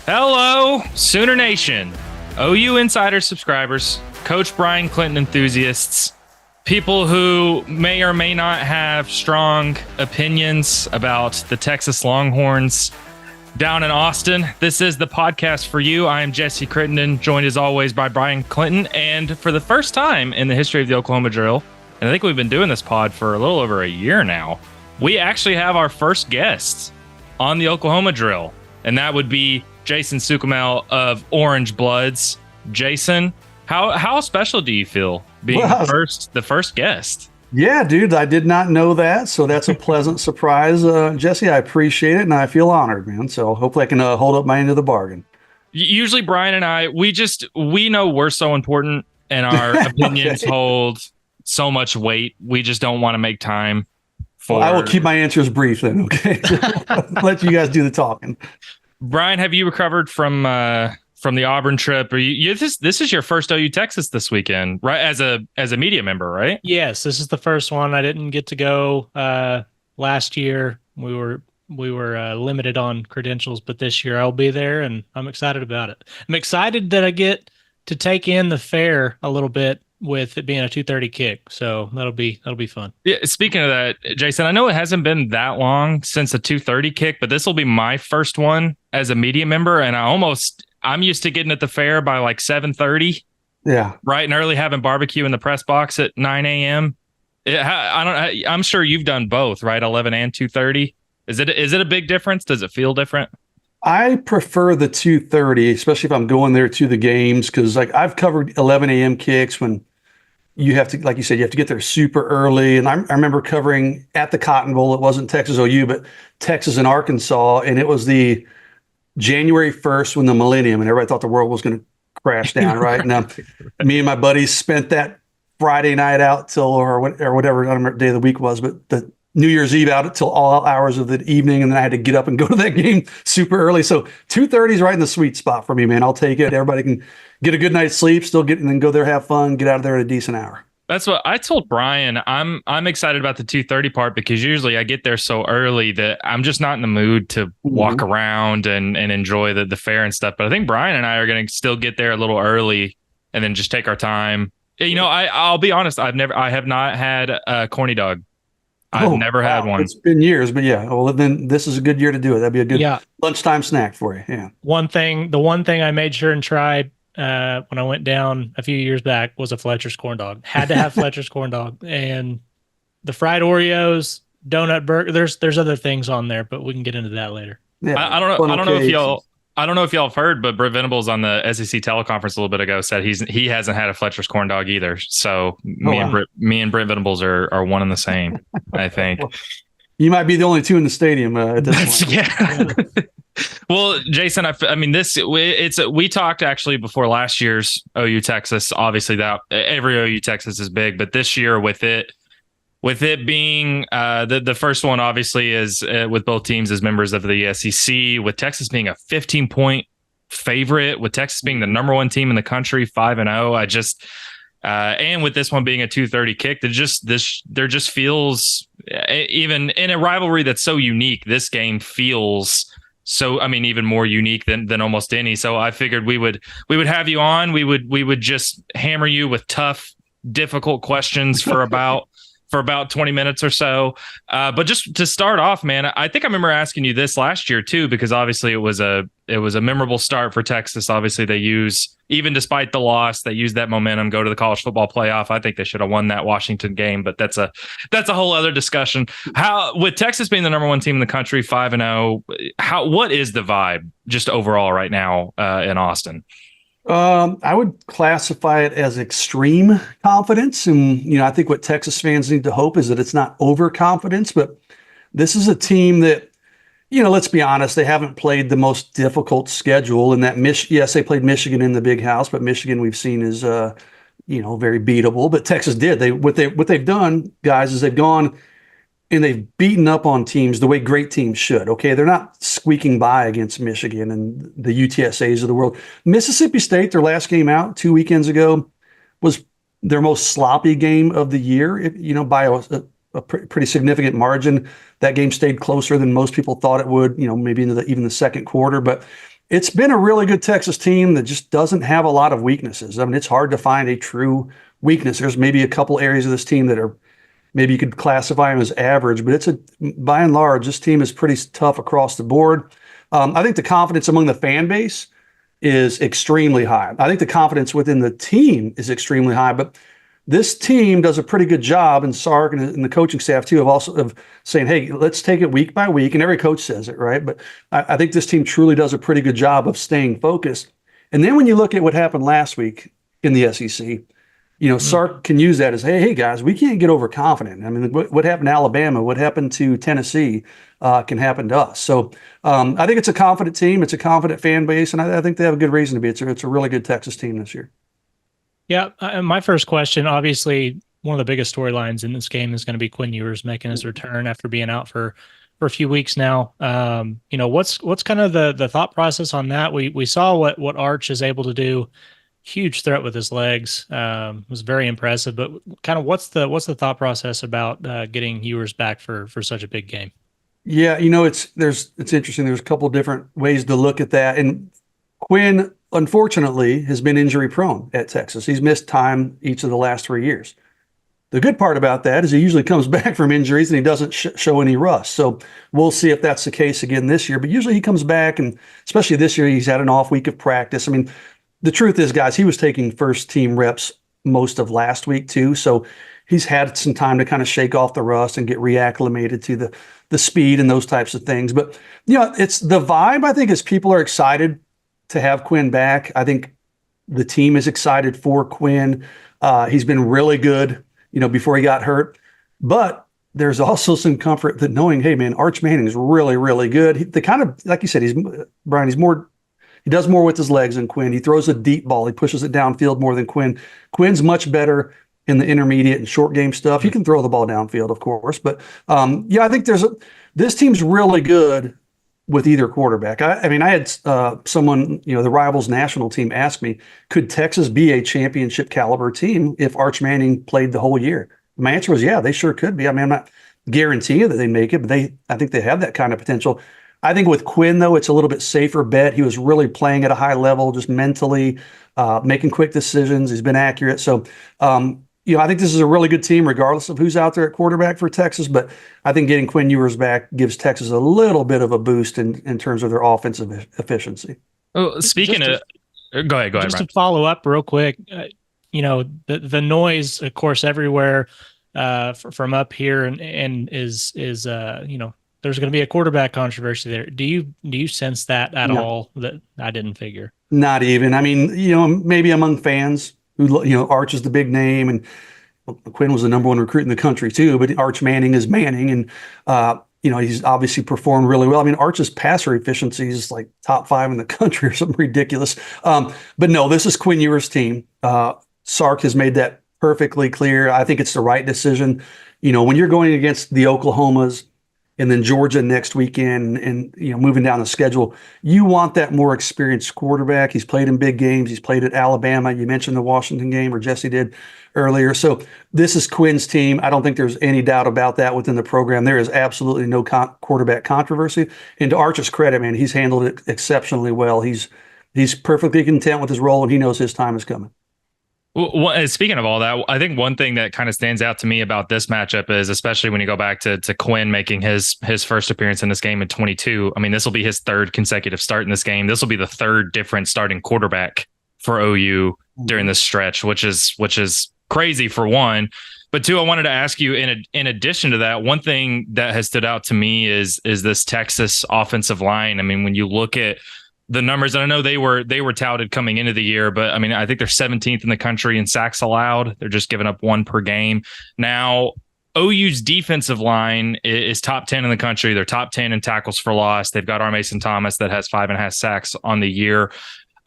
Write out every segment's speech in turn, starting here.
Hello, Sooner Nation, OU Insider subscribers, Coach Brian Clinton enthusiasts, people who may or may not have strong opinions about the Texas Longhorns down in Austin. This is the podcast for you. I am Jesse Crittenden, joined as always by Brian Clinton. And for the first time in the history of the Oklahoma Drill, and I think we've been doing this pod for a little over a year now, we actually have our first guest on the Oklahoma Drill, and that would be Jason Suchomel of Orange Bloods. Jason, how special do you feel being the first guest? Yeah, dude, I did not know that, so that's a pleasant surprise. Jesse, I appreciate it, and I feel honored, man. So hopefully I can hold up my end of the bargain. Usually Brian and I, we know we're so important, and our opinions hold so much weight. We just don't want to make time for... Well, I will keep my answers brief then, okay? Let you guys do the talking. Brian, have you recovered from the Auburn trip? Or this is your first OU Texas this weekend, right? As a media member, right? Yes, this is the first one. I didn't get to go last year. We were limited on credentials, but this year I'll be there, and I'm excited about it. I'm excited that I get to take in the fair a little bit with it being a 2:30 kick, so that'll be fun. Yeah. Speaking of that, Jason, I know it hasn't been that long since a 2:30 kick, but this will be my first one as a media member, and I'm used to getting at the fair by like 7:30. Yeah, right and early, having barbecue in the press box at 9 a.m. I'm sure you've done both, right? 11 and 2:30. Is it a big difference? Does it feel different? I prefer the 2:30, especially if I'm going there to the games, because like I've covered 11 a.m. kicks when you have to, like you said, you have to get there super early. And I remember covering at the Cotton Bowl. It wasn't Texas OU, but Texas and Arkansas, and it was the January 1st when the millennium, and everybody thought the world was going to crash down, right? And me and my buddies spent that Friday night out till or whatever, I don't remember what day of the week was, but the New Year's Eve out until all hours of the evening, and then I had to get up and go to that game super early. So 2:30 is right in the sweet spot for me, man. I'll take it. Everybody can get a good night's sleep, still get and then go there, have fun, get out of there at a decent hour. That's what I told Brian. I'm excited about the 2:30 part because usually I get there so early that I'm just not in the mood to walk around and enjoy the fair and stuff. But I think Brian and I are going to still get there a little early and then just take our time. You know, I'll be honest. I have not had a corny dog. I've never had one. It's been years, but yeah. Well, then this is a good year to do it. That'd be a good lunchtime snack for you. Yeah. The one thing I made sure and tried when I went down a few years back was a Fletcher's corn dog. Had to have Fletcher's corn dog, and the fried Oreos, donut burger. There's other things on there, but we can get into that later. Yeah. I don't know if y'all have heard, but Brent Venables on the SEC teleconference a little bit ago said he hasn't had a Fletcher's corn dog either. So me and Brent Venables are one and the same, I think. You might be the only two in the stadium at this point. Yeah. Well, Jason, I mean, we talked actually before last year's OU Texas. Obviously, that every OU Texas is big, but this year with it being the first one, obviously, is with both teams as members of the SEC, with Texas being a 15-point favorite, with Texas being the number one team in the country, 5-0. And with this one being a 2:30 kick, there just feels, even in a rivalry that's so unique, this game feels so, I mean, even more unique than almost any. So I figured we would have you on. We would just hammer you with tough, difficult questions for about 20 minutes or so. But just to start off, man, I think I remember asking you this last year too, because obviously it was a memorable start for Texas. Obviously even despite the loss, they used that momentum, go to the college football playoff. I think they should have won that Washington game, but that's a whole other discussion. How, with Texas being the number one team in the country, 5-0, what is the vibe just overall right now in Austin? I would classify it as extreme confidence. And, I think what Texas fans need to hope is that it's not overconfidence, but this is a team that, let's be honest, they haven't played the most difficult schedule. And that, yes, they played Michigan in the Big House, but Michigan we've seen is, very beatable. But Texas did. What they've done, guys, is they've gone and they've beaten up on teams the way great teams should. Okay, they're not squeaking by against Michigan and the UTSAs of the world. Mississippi State, their last game out 2 weekends ago, was their most sloppy game of the year. By a pretty significant margin. That game stayed closer than most people thought it would. Maybe into even the second quarter. But it's been a really good Texas team that just doesn't have a lot of weaknesses. I mean, it's hard to find a true weakness. There's maybe a couple areas of this team that are maybe you could classify them as average, but by and large, this team is pretty tough across the board. I think the confidence among the fan base is extremely high. I think the confidence within the team is extremely high, but this team does a pretty good job, and Sark and the coaching staff too, of saying, "Hey, let's take it week by week." And every coach says it, right? But I think this team truly does a pretty good job of staying focused. And then when you look at what happened last week in the SEC, Sark can use that as, hey guys, we can't get overconfident. I mean, what happened to Alabama, what happened to Tennessee, can happen to us. So I think it's a confident team, it's a confident fan base, and I think they have a good reason to be. It's a really good Texas team this year. Yeah, my first question, obviously, one of the biggest storylines in this game is going to be Quinn Ewers making his return after being out for a few weeks now. What's kind of the thought process on that? We saw what Arch is able to do. Huge threat with his legs. Was very impressive. But kind of what's the thought process about getting Ewers back for such a big game? Yeah, it's interesting. There's a couple of different ways to look at that, and Quinn, unfortunately, has been injury prone at Texas. He's missed time each of the last 3 years. The good part about that is he usually comes back from injuries and he doesn't show any rust. So we'll see if that's the case again this year. But usually he comes back, and especially this year, he's had an off week of practice. I mean, the truth is, guys, he was taking first team reps most of last week too. So he's had some time to kind of shake off the rust and get reacclimated to the speed and those types of things. But, it's the vibe, I think, is people are excited to have Quinn back. I think the team is excited for Quinn. He's been really good, before he got hurt. But there's also some comfort that knowing, hey, man, Arch Manning is really, really good. The kind of, like you said, he does more with his legs than Quinn. He throws a deep ball. He pushes it downfield more than Quinn. Quinn's much better in the intermediate and short game stuff. He can throw the ball downfield, of course. But, I think this team's really good with either quarterback. I mean, I had someone, the Rivals national team ask me, could Texas be a championship caliber team if Arch Manning played the whole year? My answer was, yeah, they sure could be. I mean, I'm not guaranteeing that they make it, but I think they have that kind of potential. I think with Quinn, though, it's a little bit safer bet. He was really playing at a high level, just mentally, making quick decisions. He's been accurate. So, I think this is a really good team, regardless of who's out there at quarterback for Texas. But I think getting Quinn Ewers back gives Texas a little bit of a boost in terms of their offensive efficiency. Oh, go ahead. Just to follow up real quick, the noise, of course, everywhere from up here, and is there's going to be a quarterback controversy there. Do you sense that at all? That I didn't figure. Not even. I mean, maybe among fans who, Arch is the big name, and Quinn was the number one recruit in the country too. But Arch Manning is Manning, and he's obviously performed really well. I mean, Arch's passer efficiency is like top 5 in the country or something ridiculous. But no, this is Quinn Ewers' team. Sark has made that perfectly clear. I think it's the right decision. When you're going against the Oklahomas and then Georgia next weekend and moving down the schedule, you want that more experienced quarterback. He's played in big games. He's played at Alabama. You mentioned the Washington game, or Jesse did earlier. So this is Quinn's team. I don't think there's any doubt about that within the program. There is absolutely no quarterback controversy. And to Arch's credit, man, he's handled it exceptionally well. He's perfectly content with his role, and he knows his time is coming. Well, speaking of all that, I think one thing that kind of stands out to me about this matchup is, especially when you go back to Quinn making his first appearance in this game in 22. I mean, this will be his 3rd consecutive start in this game. This will be the 3rd different starting quarterback for OU during this stretch, which is crazy for one. But two, I wanted to ask you, in addition to that, one thing that has stood out to me is this Texas offensive line. I mean, when you look at the numbers, and I know they were touted coming into the year, but I mean, I think they're 17th in the country in sacks allowed. They're just giving up 1 per game. Now, OU's defensive line is top 10 in the country. They're top 10 in tackles for loss. They've got Mason Thomas that has 5.5 sacks on the year.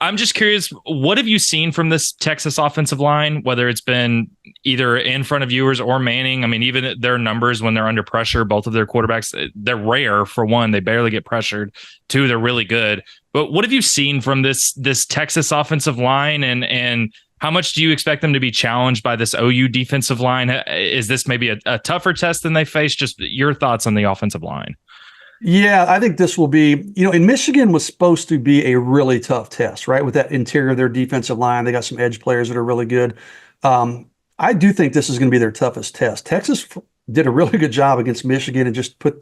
I'm just curious, what have you seen from this Texas offensive line, whether it's been either in front of Ewers or Manning? I mean, even their numbers when they're under pressure, both of their quarterbacks, they're rare. For one, they barely get pressured. 2, they're really good. But what have you seen from this Texas offensive line, and how much do you expect them to be challenged by this OU defensive line? Is this maybe a tougher test than they face? Just your thoughts on the offensive line. Yeah, I think this will be, in Michigan was supposed to be a really tough test, right? With that interior of their defensive line, they got some edge players that are really good. Um, I do think this is going to be their toughest test. Texas did a really good job against Michigan and just kind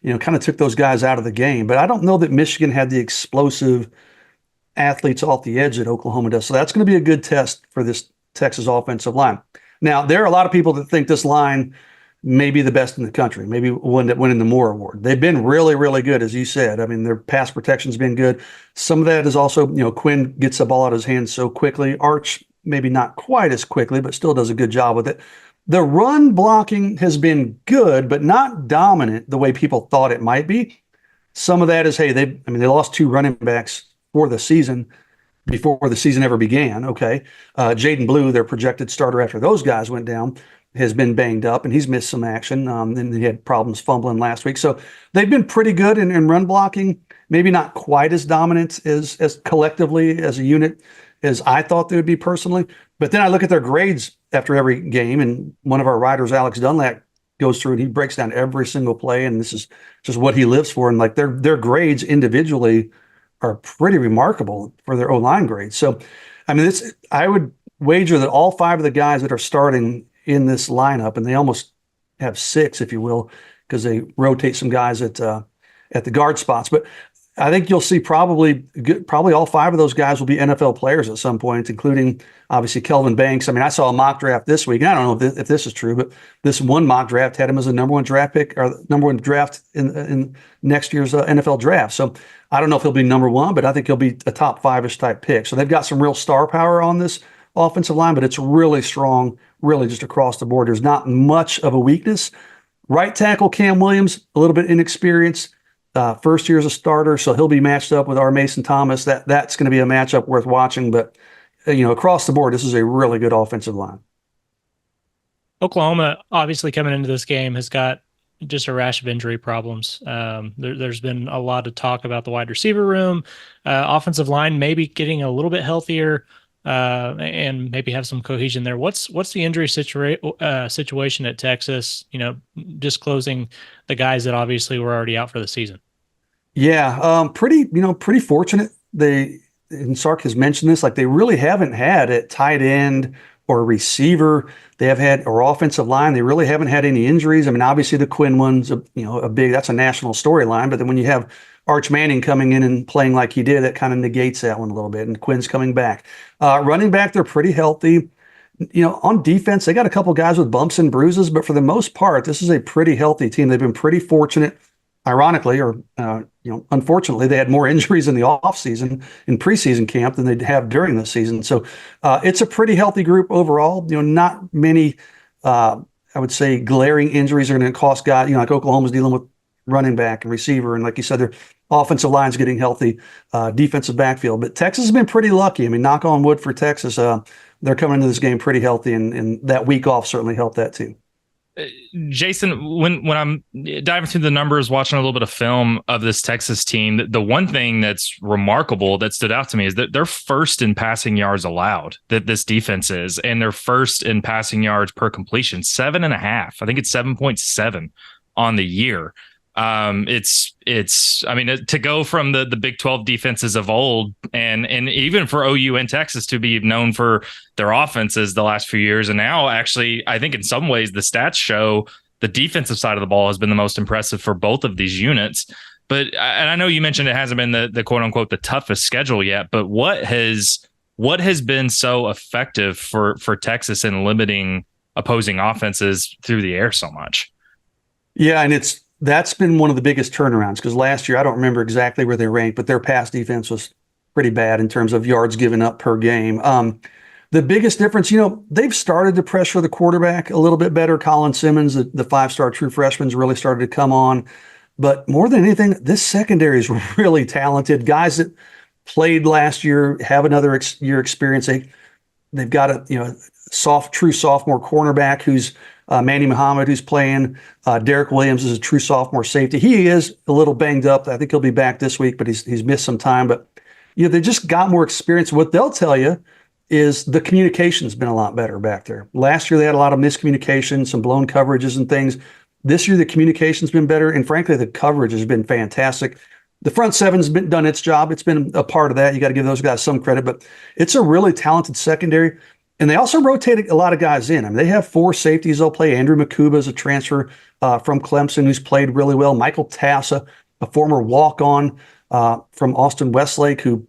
of took those guys out of the game. But I don't know that Michigan had the explosive athletes off the edge that Oklahoma does. So that's going to be a good test for this Texas offensive line. Now, there are a lot of people that think this line may be the best in the country, maybe one that winning the Moore Award. They've been really, really good, as you said. I mean, their pass protection's been good. Some of that is also, Quinn gets the ball out of his hands so quickly. Arch, maybe not quite as quickly, but still does a good job with it. The run blocking has been good, but not dominant the way people thought it might be. Some of that is, hey, they lost two running backs for the season before the season ever began. Okay. Jaden Blue, their projected starter after those guys went down, has been banged up and he's missed some action. And he had problems fumbling last week. So they've been pretty good in run blocking, maybe not quite as dominant as collectively as a unit as I thought they would be personally. But then I look at their grades after every game, and one of our writers, Alex Dunlap, goes through and he breaks down every single play, and this is just what he lives for. And like their grades individually are pretty remarkable for their O-line grades. So, I mean, I would wager that all five of the guys that are starting in this lineup, and they almost have six, if you will, because they rotate some guys at the guard spots. But I think you'll see probably all five of those guys will be NFL players at some point, including obviously Kelvin Banks. I mean, I saw a mock draft this week, and I don't know if this is true, but this one mock draft had him as a number one draft pick or number one draft in next year's NFL draft. So I don't know if he'll be number one, but I think he'll be a top five-ish type pick. So they've got some real star power on this offensive line, but it's really strong, really just across the board. There's not much of a weakness. Right tackle Cam Williams, a little bit inexperienced. First year as a starter, so he'll be matched up with our Mason Thomas. That's going to be a matchup worth watching. But across the board, this is a really good offensive line. Oklahoma, obviously coming into this game, has got just a rash of injury problems. There's been a lot of talk about the wide receiver room, offensive line maybe getting a little bit healthier, and maybe have some cohesion there. What's the injury situation at Texas? Disclosing the guys that obviously were already out for the season. Yeah, pretty fortunate. And Sark has mentioned this, like they really haven't had at tight end or receiver. They have had or offensive line. They really haven't had any injuries. I mean, obviously the Quinn one's that's a national storyline. But then when you have Arch Manning coming in and playing like he did, that kind of negates that one a little bit. And Quinn's coming back. Running back, they're pretty healthy. On defense, they got a couple guys with bumps and bruises, but for the most part, this is a pretty healthy team. They've been pretty fortunate. Ironically, or unfortunately, they had more injuries in the offseason in preseason camp than they'd have during the season. So it's a pretty healthy group overall. Not many, I would say, glaring injuries are going to cost guys. Like Oklahoma's dealing with running back and receiver, and like you said, their offensive line's getting healthy, defensive backfield. But Texas has been pretty lucky. I mean, knock on wood for Texas. They're coming into this game pretty healthy, and that week off certainly helped that too. Jason, when I'm diving through the numbers, watching a little bit of film of this Texas team, the one thing that's remarkable that stood out to me is that they're first in passing yards allowed, that this defense is, and they're first in passing yards per completion, 7.5. I think it's 7.7 on the year. I mean, to go from the Big 12 defenses of old and even for OU and Texas to be known for their offenses the last few years. And now actually, I think in some ways the stats show the defensive side of the ball has been the most impressive for both of these units. But, and I know you mentioned it hasn't been the quote unquote, the toughest schedule yet, but what has been so effective for Texas in limiting opposing offenses through the air so much? Yeah. And that's been one of the biggest turnarounds, because last year, I don't remember exactly where they ranked, but their pass defense was pretty bad in terms of yards given up per game. The biggest difference, they've started to pressure the quarterback a little bit better. Colin Simmons, the five-star true freshman's really started to come on. But more than anything, this secondary is really talented. Guys that played last year have another year experience. They've got a true sophomore cornerback who's Manny Muhammad, who's playing. Derek Williams is a true sophomore safety. He is a little banged up. I think he'll be back this week, but he's missed some time. But they just got more experience. What they'll tell you is the communication's been a lot better back there. Last year they had a lot of miscommunication, some blown coverages and things. This year, the communication's been better, and frankly, the coverage has been fantastic. The front seven's been done its job. It's been a part of that. You got to give those guys some credit, but it's a really talented secondary. And they also rotated a lot of guys in. I mean, they have 4 safeties they'll play. Andrew Makuba is a transfer from Clemson who's played really well. Michael Tassa, a former walk-on from Austin Westlake, who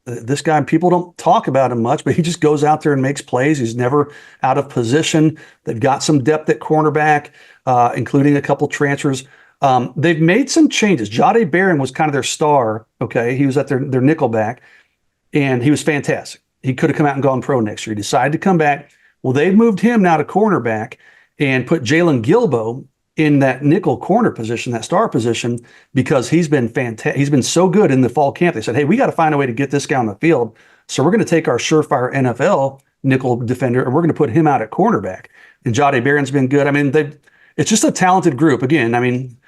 this guy, people don't talk about him much, but he just goes out there and makes plays. He's never out of position. They've got some depth at cornerback, including a couple transfers. They've made some changes. Jahdae Barron was kind of their star. Okay, he was at their nickel back, and he was fantastic. He could have come out and gone pro next year. He decided to come back. Well, they've moved him now to cornerback and put Jalen Gilbo in that nickel corner position, that star position, because he's been fantastic. He's been so good in the fall camp. They said, hey, we got to find a way to get this guy on the field. So we're going to take our surefire NFL nickel defender and we're going to put him out at cornerback. And Jahdae Barron's been good. I mean, it's just a talented group. Again, I mean,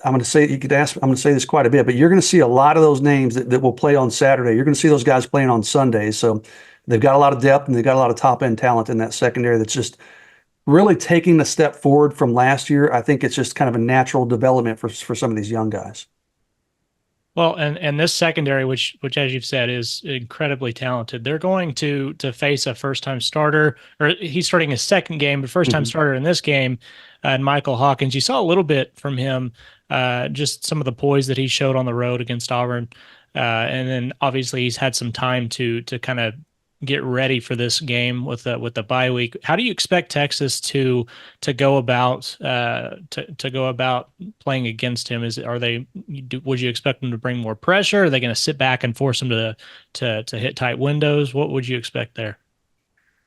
I'm going to say this quite a bit, but you're going to see a lot of those names that will play on Saturday. You're going to see those guys playing on Sundays. So they've got a lot of depth and they've got a lot of top end talent in that secondary that's just really taking the step forward from last year. I think it's just kind of a natural development for some of these young guys. Well, and this secondary, which as you've said, is incredibly talented. They're going to face a first-time starter, or he's starting his second game, but first-time starter in this game, and Michael Hawkins. You saw a little bit from him, just some of the poise that he showed on the road against Auburn, and then obviously he's had some time to kind of get ready for this game with the bye week. How do you expect Texas to go about to go about playing against him? Would you expect them to bring more pressure? Are they going to sit back and force him to hit tight windows? What would you expect there?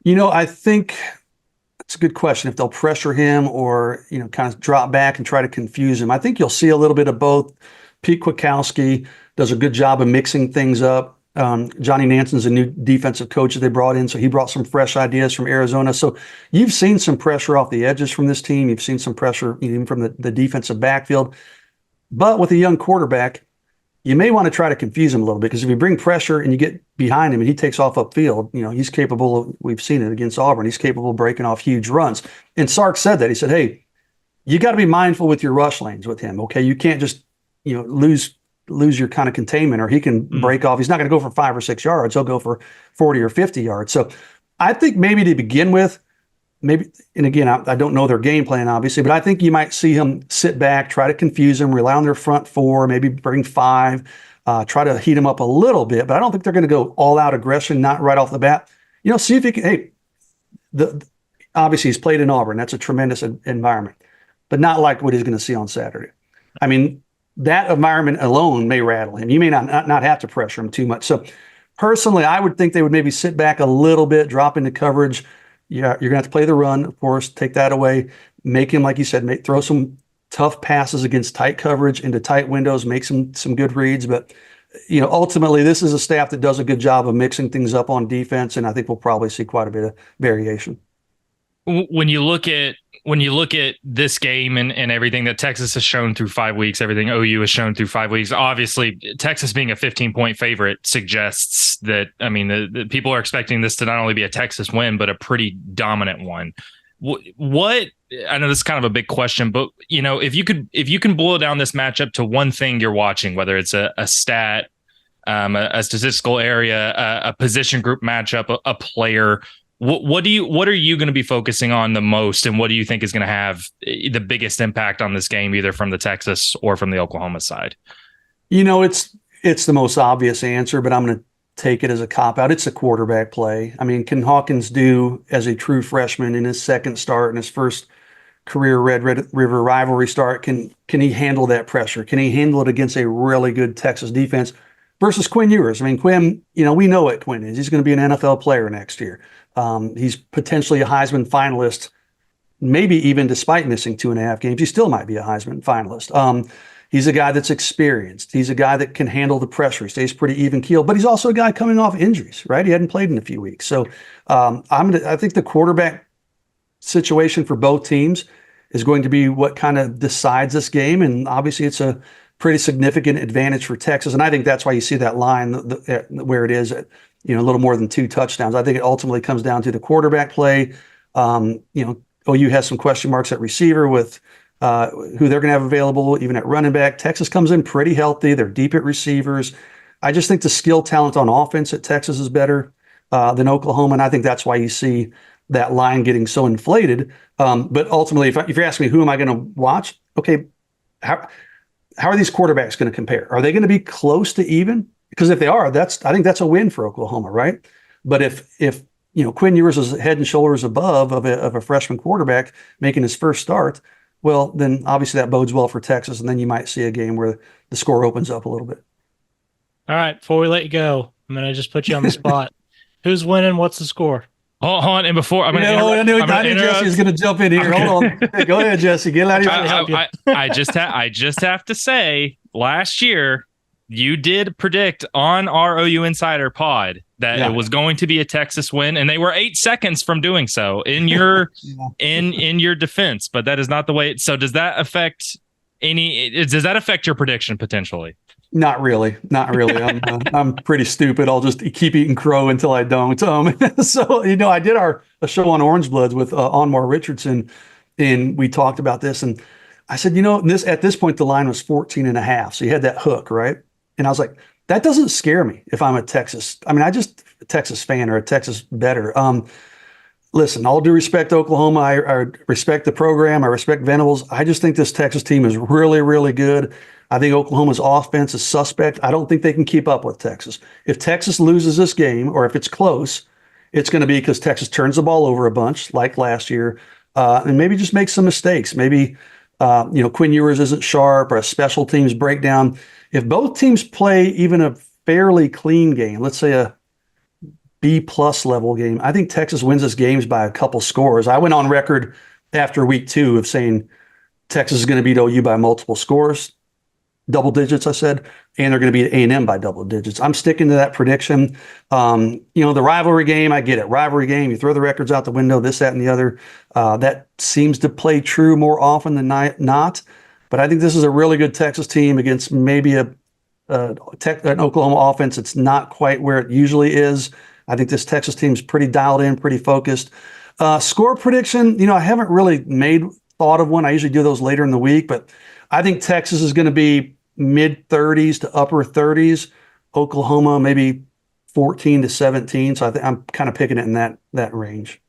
I think it's a good question. If they'll pressure him or kind of drop back and try to confuse him, I think you'll see a little bit of both. Pete Kwiatkowski does a good job of mixing things up. Johnny Nanson's a new defensive coach that they brought in, so he brought some fresh ideas from Arizona. So you've seen some pressure off the edges from this team. You've seen some pressure even from the defensive backfield. But with a young quarterback, you may want to try to confuse him a little bit, because if you bring pressure and you get behind him and he takes off upfield, he's capable of, we've seen it against Auburn, he's capable of breaking off huge runs. And Sark said that. He said, hey, you got to be mindful with your rush lanes with him, okay? You can't just, lose your kind of containment, or he can break off. He's not going to go for 5 or 6 yards. He'll go for 40 or 50 yards. So I think maybe to begin with, and again, I don't know their game plan, obviously, but I think you might see him sit back, try to confuse him, rely on their front 4, maybe bring 5, try to heat him up a little bit, but I don't think they're going to go all out aggression, not right off the bat. See if he can, obviously he's played in Auburn. That's a tremendous environment, but not like what he's going to see on Saturday. I mean, that environment alone may rattle him. You may not have to pressure him too much. So personally, I would think they would maybe sit back a little bit, drop into coverage. Yeah, you're going to have to play the run, of course, take that away. Make him, like you said, throw some tough passes against tight coverage into tight windows, make some good reads. But, ultimately, this is a staff that does a good job of mixing things up on defense, and I think we'll probably see quite a bit of variation. When you look at this game and everything that Texas has shown through 5 weeks, everything OU has shown through 5 weeks, obviously Texas being a 15-point favorite suggests that, the people are expecting this to not only be a Texas win, but a pretty dominant one. What, I know this is kind of a big question, but if you can boil down this matchup to one thing you're watching, whether it's a stat, a statistical area, a position group matchup, a player, what are you going to be focusing on the most, and what do you think is going to have the biggest impact on this game, either from the Texas or from the Oklahoma side? It's the most obvious answer, but I'm going to take it as a cop-out. It's a quarterback play. Can Hawkins do, as a true freshman in his second start and his first career Red River rivalry start, can he handle that pressure? Can he handle it against a really good Texas defense versus Quinn Ewers? Quinn, we know what Quinn is. He's going to be an NFL player next year. He's potentially a Heisman finalist, maybe even despite missing 2.5 games. He still might be a Heisman finalist. He's a guy that's experienced. He's a guy that can handle the pressure. He stays pretty even keeled, but he's also a guy coming off injuries, right? He hadn't played in a few weeks. So I think the quarterback situation for both teams is going to be what kind of decides this game. And obviously it's a pretty significant advantage for Texas. And I think that's why you see that line where it is at, a little more than 2 touchdowns. I think it ultimately comes down to the quarterback play. OU has some question marks at receiver with who they're going to have available, even at running back. Texas comes in pretty healthy. They're deep at receivers. I just think the skill talent on offense at Texas is better than Oklahoma, and I think that's why you see that line getting so inflated. But ultimately, if you're asking me who am I going to watch, okay, how are these quarterbacks going to compare? Are they going to be close to even? Because if they are, I think that's a win for Oklahoma, right? But if Quinn Ewers is head and shoulders above of a freshman quarterback making his first start, well, then obviously that bodes well for Texas, and then you might see a game where the score opens up a little bit. All right, before we let you go, I'm going to just put you on the spot. Who's winning? What's the score? Hold on, and before I'm going to I knew Jesse was going to jump in here. Hold on, hey, go ahead, Jesse. Get out of here. I just have to say, last year you did predict on our OU Insider pod that it was going to be a Texas win, and they were 8 seconds from doing so in your in your defense. But that is not the way. So does that affect your prediction potentially? Not really. I'm pretty stupid. I'll just keep eating crow until I don't. So, I did a show on Orange Bloods with Onmar Richardson, and we talked about this. And I said, at this point, the line was 14.5. So you had that hook, right? And I was like, that doesn't scare me if I'm a Texas fan or a Texas bettor. Listen, all due respect to Oklahoma. I respect the program. I respect Venables. I just think this Texas team is really, really good. I think Oklahoma's offense is suspect. I don't think they can keep up with Texas. If Texas loses this game, or if it's close, it's going to be because Texas turns the ball over a bunch, like last year, and maybe just makes some mistakes. Maybe, Quinn Ewers isn't sharp, or a special teams breakdown. If both teams play even a fairly clean game, let's say a B+ level game, I think Texas wins this games by a couple scores. I went on record after week 2 of saying Texas is going to beat OU by multiple scores. Double digits, I said, and they're going to beat A&M by double digits. I'm sticking to that prediction. The rivalry game, I get it. Rivalry game, you throw the records out the window, this, that, and the other. That seems to play true more often than not. But I think this is a really good Texas team against maybe an Oklahoma offense that's not quite where it usually is. I think this Texas team's pretty dialed in, pretty focused. Score prediction, I haven't really made thought of one. I usually do those later in the week, but I think Texas is going to be mid-30s to upper 30s. Oklahoma maybe 14-17. So I think I'm kind of picking it in that range.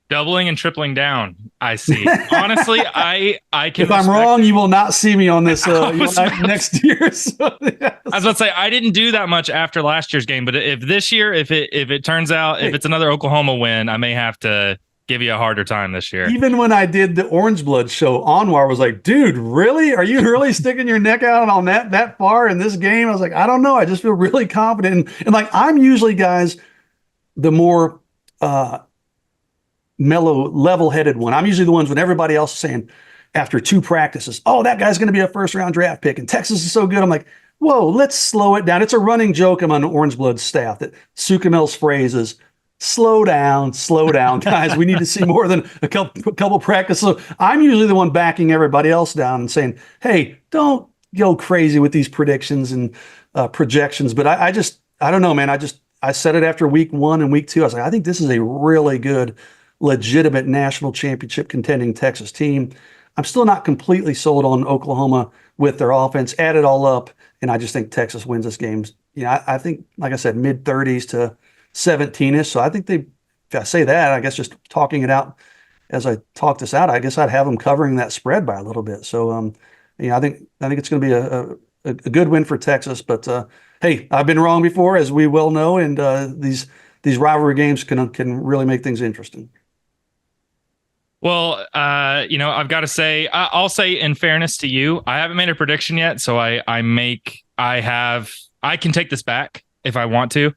Doubling and tripling down, I see. Honestly, I can. If I'm wrong, you will not see me on this next year. So, yes. I was about to say I didn't do that much after last year's game, but if this year, if it turns out if it's another Oklahoma win, I may have to give you a harder time this year. Even when I did the Orange Blood show, Anwar was like, dude, really? Are you really sticking your neck out on that far in this game? I was like, I don't know. I just feel really confident. And like, I'm usually, guys, the more mellow, level-headed one. I'm usually the ones when everybody else is saying after 2 practices, oh, that guy's going to be a first-round draft pick, and Texas is so good. I'm like, whoa, let's slow it down. It's a running joke among Orange Blood staff that Suchomel's phrase is, slow down, guys. We need to see more than a couple practices. So I'm usually the one backing everybody else down and saying, hey, don't go crazy with these predictions and projections. But I don't know, man. I said it after week 1 and week 2. I was like, I think this is a really good, legitimate national championship contending Texas team. I'm still not completely sold on Oklahoma with their offense. Add it all up, and I just think Texas wins this game. I think, like I said, mid-30s to 17-ish. So I think if I say that, I guess just talking it out as I talk this out, I guess I'd have them covering that spread by a little bit. So, I think it's going to be a good win for Texas. But hey, I've been wrong before, as we well know, and these rivalry games can really make things interesting. Well, I've got to say, I'll say in fairness to you, I haven't made a prediction yet, so I can take this back if I want to.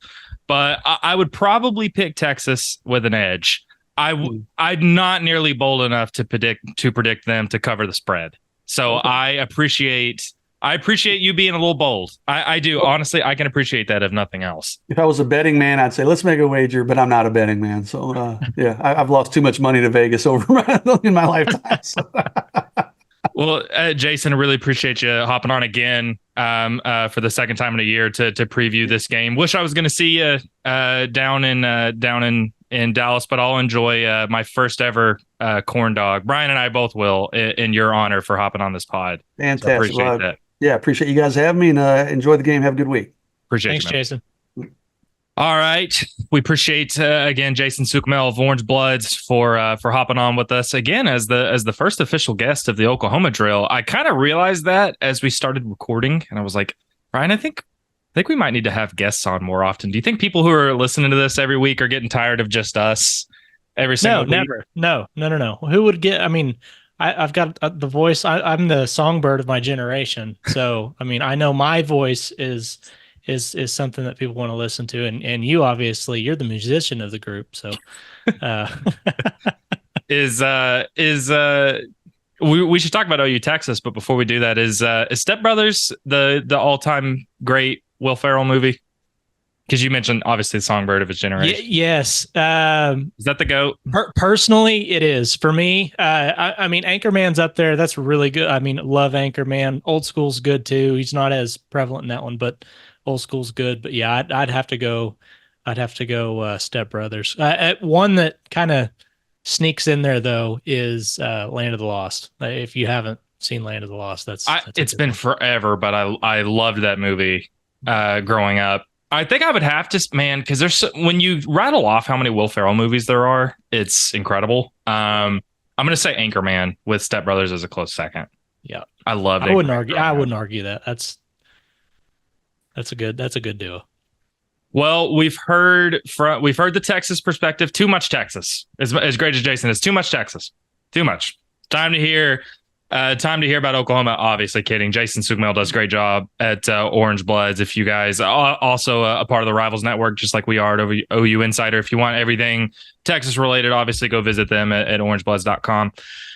But I would probably pick Texas with an edge. I'm not nearly bold enough to predict them to cover the spread. So okay. I appreciate you being a little bold. I do. Honestly, I can appreciate that if nothing else. If I was a betting man, I'd say, let's make a wager, but I'm not a betting man. So yeah, I've lost too much money to Vegas in my lifetime. So. Well, Jason, I really appreciate you hopping on again for the second time in a year to preview this game. Wish I was going to see you down in in Dallas, but I'll enjoy my first ever corn dog. Brian and I both will in your honor for hopping on this pod. So I Fantastic. appreciate Well, that. yeah, appreciate you guys having me and enjoy the game. Have a good week. Appreciate you, Thanks, man. Jason. All right. We appreciate again Jason Suchomel of Orange Bloods for hopping on with us again as the first official guest of the Oklahoma drill. I kind of realized that as we started recording, and I was like, Brian, I think we might need to have guests on more often. Do you think people who are listening to this every week are getting tired of just us every single No, week? never. No, no, no, no. Who would get? I mean, I've got the voice. I'm the songbird of my generation. So, I mean, I know my voice is something that people want to listen to, and you obviously you're the musician of the group. So, uh, Is we should talk about OU Texas, but before we do that, is Step Brothers the all time great Will Ferrell movie? Because you mentioned obviously the songbird of his generation. yes. Is that the GOAT? Personally, it is for me. I mean, Anchorman's up there. That's really good. I mean, love Anchorman. Old School's good too. He's not as prevalent in that one, but Old School's good. But yeah, I'd have to go. I'd have to go. Step Brothers. One that kind of sneaks in there though is Land of the Lost. If you haven't seen Land of the Lost, that's a It's good been one. forever, but I loved that movie growing up. I think I would have to, man, because when you rattle off how many Will Ferrell movies there are, it's incredible. I'm gonna say Anchorman with Step Brothers as a close second. Yeah, I loved I wouldn't Anchorman argue. growing I up. wouldn't argue that. That's a good duo. Well, we've heard the Texas perspective. Too much Texas. As great as Jason is, too much Texas. Too much. Time to hear. Time to hear about Oklahoma. Obviously, kidding. Jason Sugmel does a great job at Orange Bloods. If you guys are also a part of the Rivals Network, just like we are at OU Insider, if you want everything Texas related, obviously go visit them at orangebloods.com.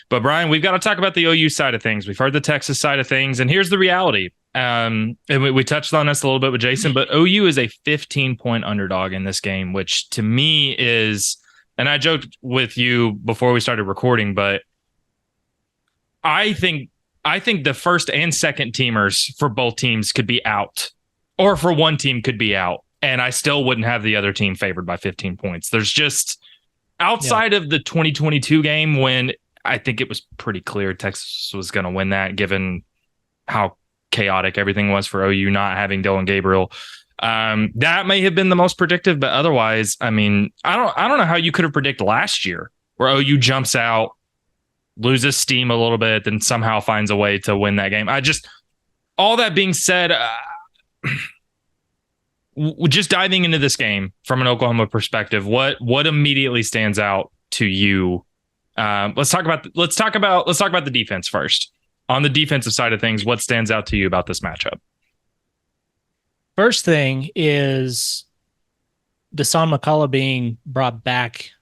But Brian, we've got to talk about the OU side of things. We've heard the Texas side of things, and here's the reality. And we touched on this a little bit with Jason, but OU is a 15-point underdog in this game, which to me is, and I joked with you before we started recording, but I think the first and second teamers for both teams could be out, or for one team could be out, and I still wouldn't have the other team favored by 15 points. There's just outside of the 2022 game when I think it was pretty clear Texas was going to win that, given how chaotic everything was for OU not having Dylan Gabriel. That may have been the most predictive, but otherwise, I mean, I don't know how you could have predicted last year where OU jumps out, loses steam a little bit, then somehow finds a way to win that game. All that being said, just diving into this game from an Oklahoma perspective, what immediately stands out to you? Let's talk about the defense first. On the defensive side of things, what stands out to you about this matchup? First thing is Dasan McCullough being brought back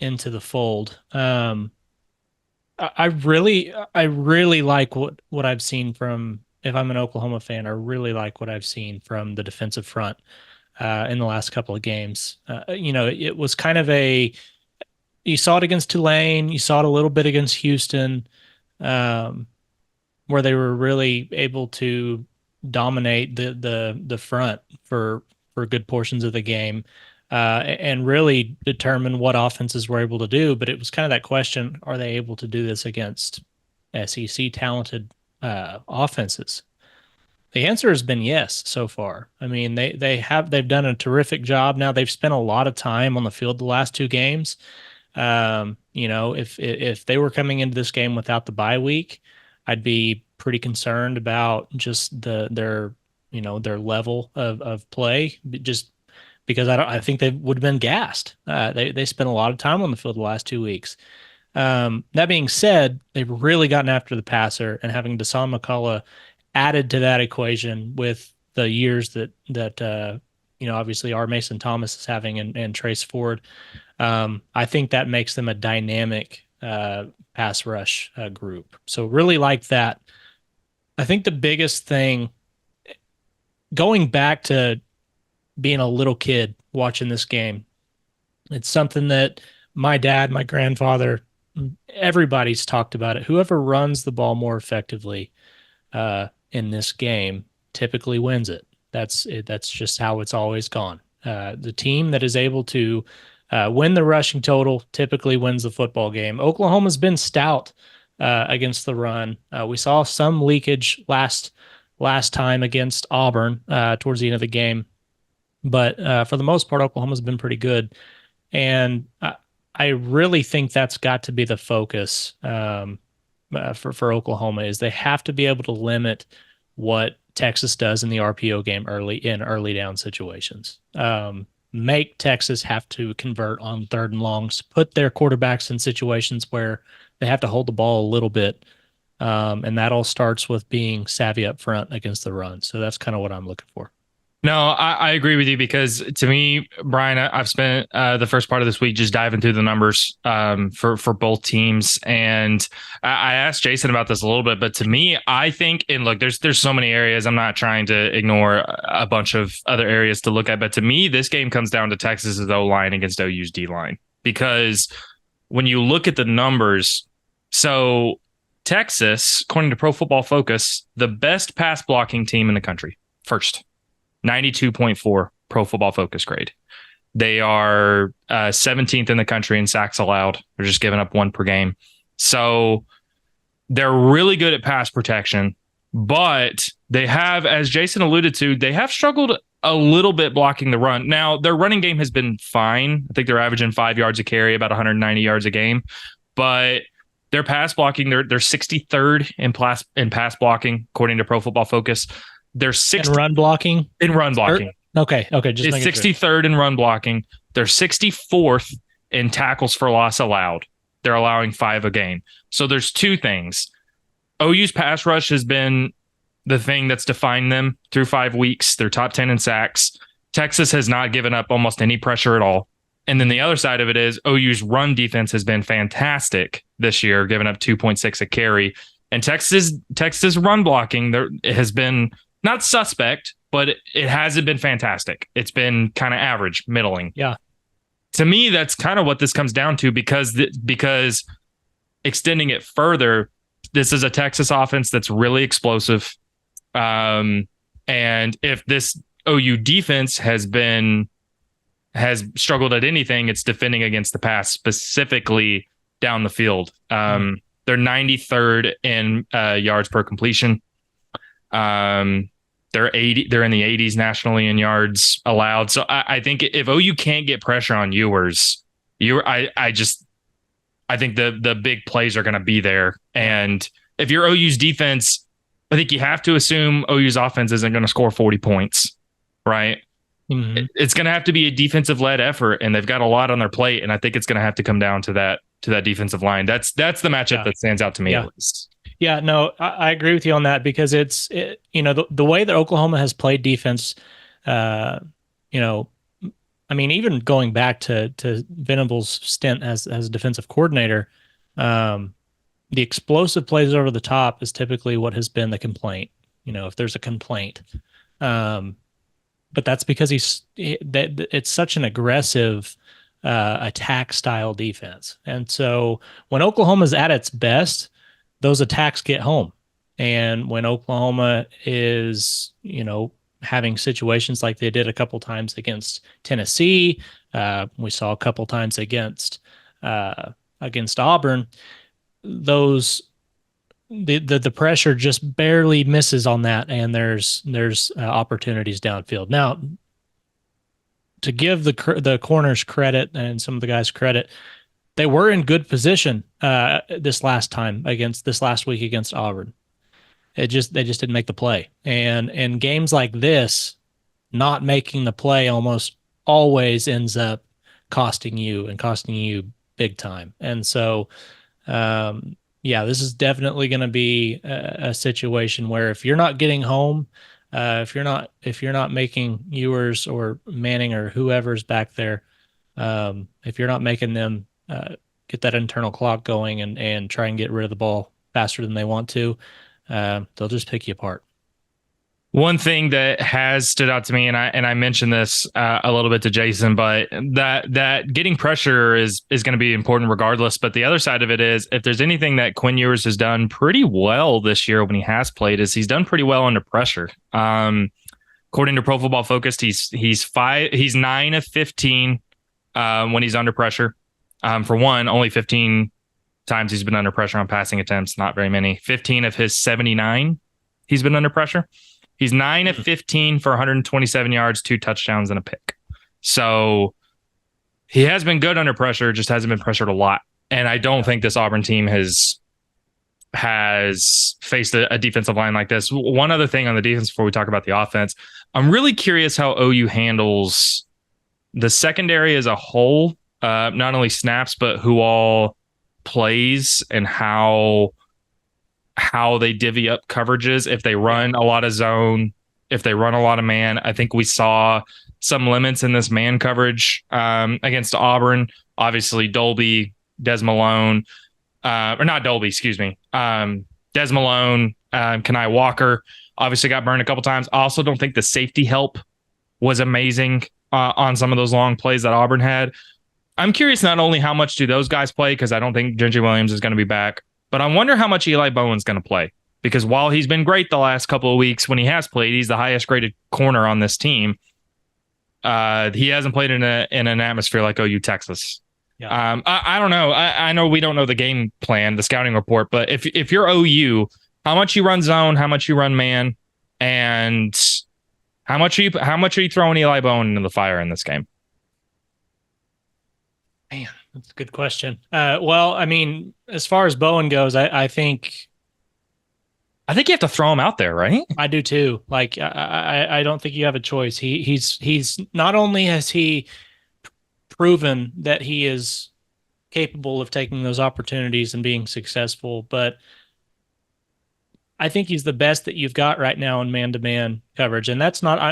into the fold. I really like what I've seen from. If I'm an Oklahoma fan, I really like what I've seen from the defensive front in the last couple of games. It was kind of you saw it against Tulane, you saw it a little bit against Houston, where they were really able to dominate the front for good portions of the game. And really determine what offenses were able to do. But it was kind of that question: are they able to do this against SEC talented offenses? The answer has been yes so far. I mean, they've done a terrific job. Now they've spent a lot of time on the field the last two games. If they were coming into this game without the bye week, I'd be pretty concerned about just their level of play. Just because I think they would have been gassed. They spent a lot of time on the field the last 2 weeks. That being said, they've really gotten after the passer, and having Dasan McCullough added to that equation with the years that obviously our Mason Thomas is having and Trace Ford, I think that makes them a dynamic pass rush group. So really like that. I think the biggest thing, going back to being a little kid watching this game, it's something that my dad, my grandfather, everybody's talked about it. Whoever runs the ball more effectively in this game typically wins it. That's just how it's always gone. The team that is able to Win the rushing total typically wins the football game. Oklahoma's been stout against the run. We saw some leakage last time against Auburn towards the end of the game, but for the most part, Oklahoma's been pretty good, and I really think that's got to be the focus for Oklahoma is they have to be able to limit what Texas does in the RPO game early down situations. Make Texas have to convert on third and longs, put their quarterbacks in situations where they have to hold the ball a little bit. And that all starts with being savvy up front against the run. So that's kind of what I'm looking for. No, I agree with you because to me, Brian, I've spent the first part of this week just diving through the numbers for both teams, and I asked Jason about this a little bit. But to me, I think, and look, there's so many areas. I'm not trying to ignore a bunch of other areas to look at, but to me, this game comes down to Texas's O line against OU's D line because when you look at the numbers, so Texas, according to Pro Football Focus, the best pass blocking team in the country, first. 92.4 Pro Football Focus grade. They are 17th in the country in sacks allowed. They're just giving up 1 per game. So they're really good at pass protection, but they have, as Jason alluded to, they have struggled a little bit blocking the run. Now, their running game has been fine. I think they're averaging 5 yards a carry, about 190 yards a game, but their pass blocking, they're 63rd in pass blocking, according to Pro Football Focus. They're 60 in run blocking. Okay. Just it's 63rd in run blocking. They're 64th in tackles for loss allowed. They're allowing 5 a game. So there's 2 things. OU's pass rush has been the thing that's defined them through 5 weeks. They're top 10 in sacks. Texas has not given up almost any pressure at all. And then the other side of it is OU's run defense has been fantastic this year, giving up 2.6 a carry. And Texas run blocking there has been not suspect, but it hasn't been fantastic. It's been kind of average, middling. Yeah. To me, that's kind of what this comes down to because extending it further, this is a Texas offense that's really explosive. And if this OU defense has struggled at anything, it's defending against the pass, specifically down the field. They're 93rd in yards per completion. They're in the 80s nationally in yards allowed. So I think if OU can't get pressure on Ewers, I think the big plays are going to be there. And if you're OU's defense, I think you have to assume OU's offense isn't going to score 40 points, right? Mm-hmm. It's going to have to be a defensive led effort, and they've got a lot on their plate. And I think it's going to have to come down to that defensive line. That's the matchup that stands out to me at least. Yeah, no, I agree with you on that because the way that Oklahoma has played defense, even going back to Venable's stint as a defensive coordinator, the explosive plays over the top is typically what has been the complaint. If there's a complaint, but that's because it's such an aggressive attack style defense, and so when Oklahoma's at its best, those attacks get home. And when Oklahoma is, having situations like they did a couple times against Tennessee, we saw a couple times against Auburn, the pressure just barely misses on that, and there's opportunities downfield. Now, to give the corners credit and some of the guys credit, they were in good position this last week against Auburn. They just didn't make the play. And in games like this, not making the play almost always ends up costing you big time. And so, this is definitely going to be a situation where if you're not getting home, if you're not making Ewers or Manning or whoever's back there, if you're not making them get that internal clock going and try and get rid of the ball faster than they want to, they'll just pick you apart. One thing that has stood out to me, and I mentioned this a little bit to Jason, but that getting pressure is going to be important regardless. But the other side of it is, if there's anything that Quinn Ewers has done pretty well this year when he has played, is he's done pretty well under pressure. According to Pro Football Focus, he's 9 of 15 when he's under pressure. For one, only 15 times he's been under pressure on passing attempts, not very many. 15 of his 79, he's been under pressure. He's 9 of 15 for 127 yards, 2 touchdowns, and a pick. So he has been good under pressure, just hasn't been pressured a lot. And I don't think this Auburn team has faced a defensive line like this. One other thing on the defense before we talk about the offense, I'm really curious how OU handles the secondary as a whole, not only snaps, but who all plays and how they divvy up coverages. If they run a lot of zone, if they run a lot of man. I think we saw some limits in this man coverage against Auburn. Obviously, Dolby, Des Malone, or not Dolby, excuse me. Des Malone, Kenai Walker obviously got burned a couple times. I also don't think the safety help was amazing on some of those long plays that Auburn had. I'm curious not only how much do those guys play, because I don't think Gentry Williams is going to be back, but I wonder how much Eli Bowen's going to play. Because while he's been great the last couple of weeks, when he has played, he's the highest graded corner on this team. He hasn't played in an atmosphere like OU Texas. Yeah. I don't know. I know we don't know the game plan, the scouting report, but if you're OU, how much you run zone, how much you run man, and how much are you throwing Eli Bowen into the fire in this game? Man, that's a good question. Well, I mean, as far as Bowen goes, I think you have to throw him out there, right? I do too. Like, I don't think you have a choice. He's not only has he proven that he is capable of taking those opportunities and being successful, but I think he's the best that you've got right now in man-to-man coverage, and that's not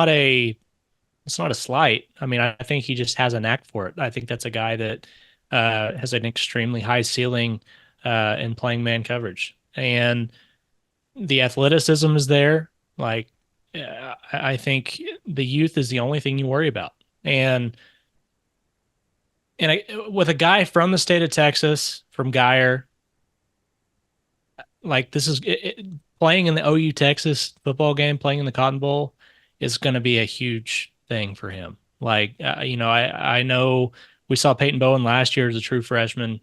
a slight. I mean, I think he just has a knack for it. I think that's a guy that has an extremely high ceiling in playing man coverage, and the athleticism is there. Like, I think the youth is the only thing you worry about, and with a guy from the state of Texas, from Geyer, like this is playing in the OU Texas football game, playing in the Cotton Bowl is going to be a huge thing for him. Like, I know we saw Peyton Bowen last year as a true freshman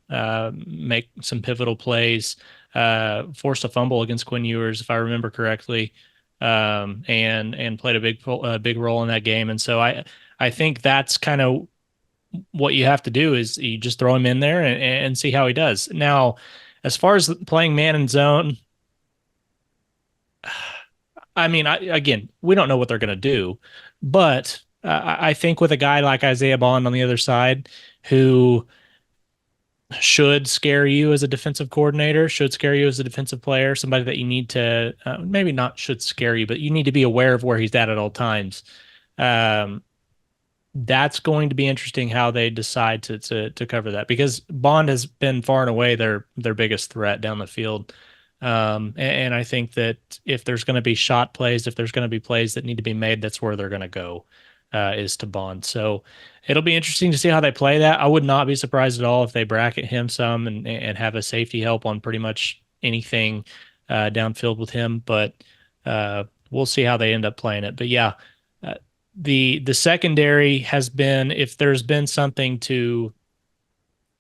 make some pivotal plays, forced a fumble against Quinn Ewers, if I remember correctly, and played a big role in that game. And so I think that's kind of what you have to do is you just throw him in there and see how he does. Now, as far as playing man and zone, I mean, again, we don't know what they're going to do, but I think with a guy like Isaiah Bond on the other side, who should scare you as a defensive coordinator, should scare you as a defensive player, somebody that you need to maybe not should scare you, but you need to be aware of where he's at all times. That's going to be interesting how they decide to cover that, because Bond has been far and away their biggest threat down the field. And I think that if there's going to be shot plays, if there's going to be plays that need to be made, that's where they're going to go, is to Bond. So it'll be interesting to see how they play that. I would not be surprised at all if they bracket him some and have a safety help on pretty much anything downfield with him. But we'll see how they end up playing it. But yeah, the secondary has been, if there's been something to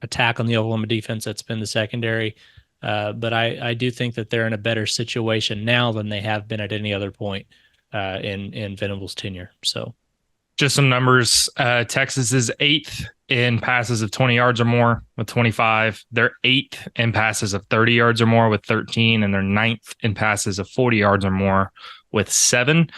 attack on the Oklahoma defense, that's been the secondary. But I do think that they're in a better situation now than they have been at any other point in Venable's tenure. So just some numbers. Texas is 8th in passes of 20 yards or more with 25. They're 8th in passes of 30 yards or more with 13, and they're 9th in passes of 40 yards or more with 7.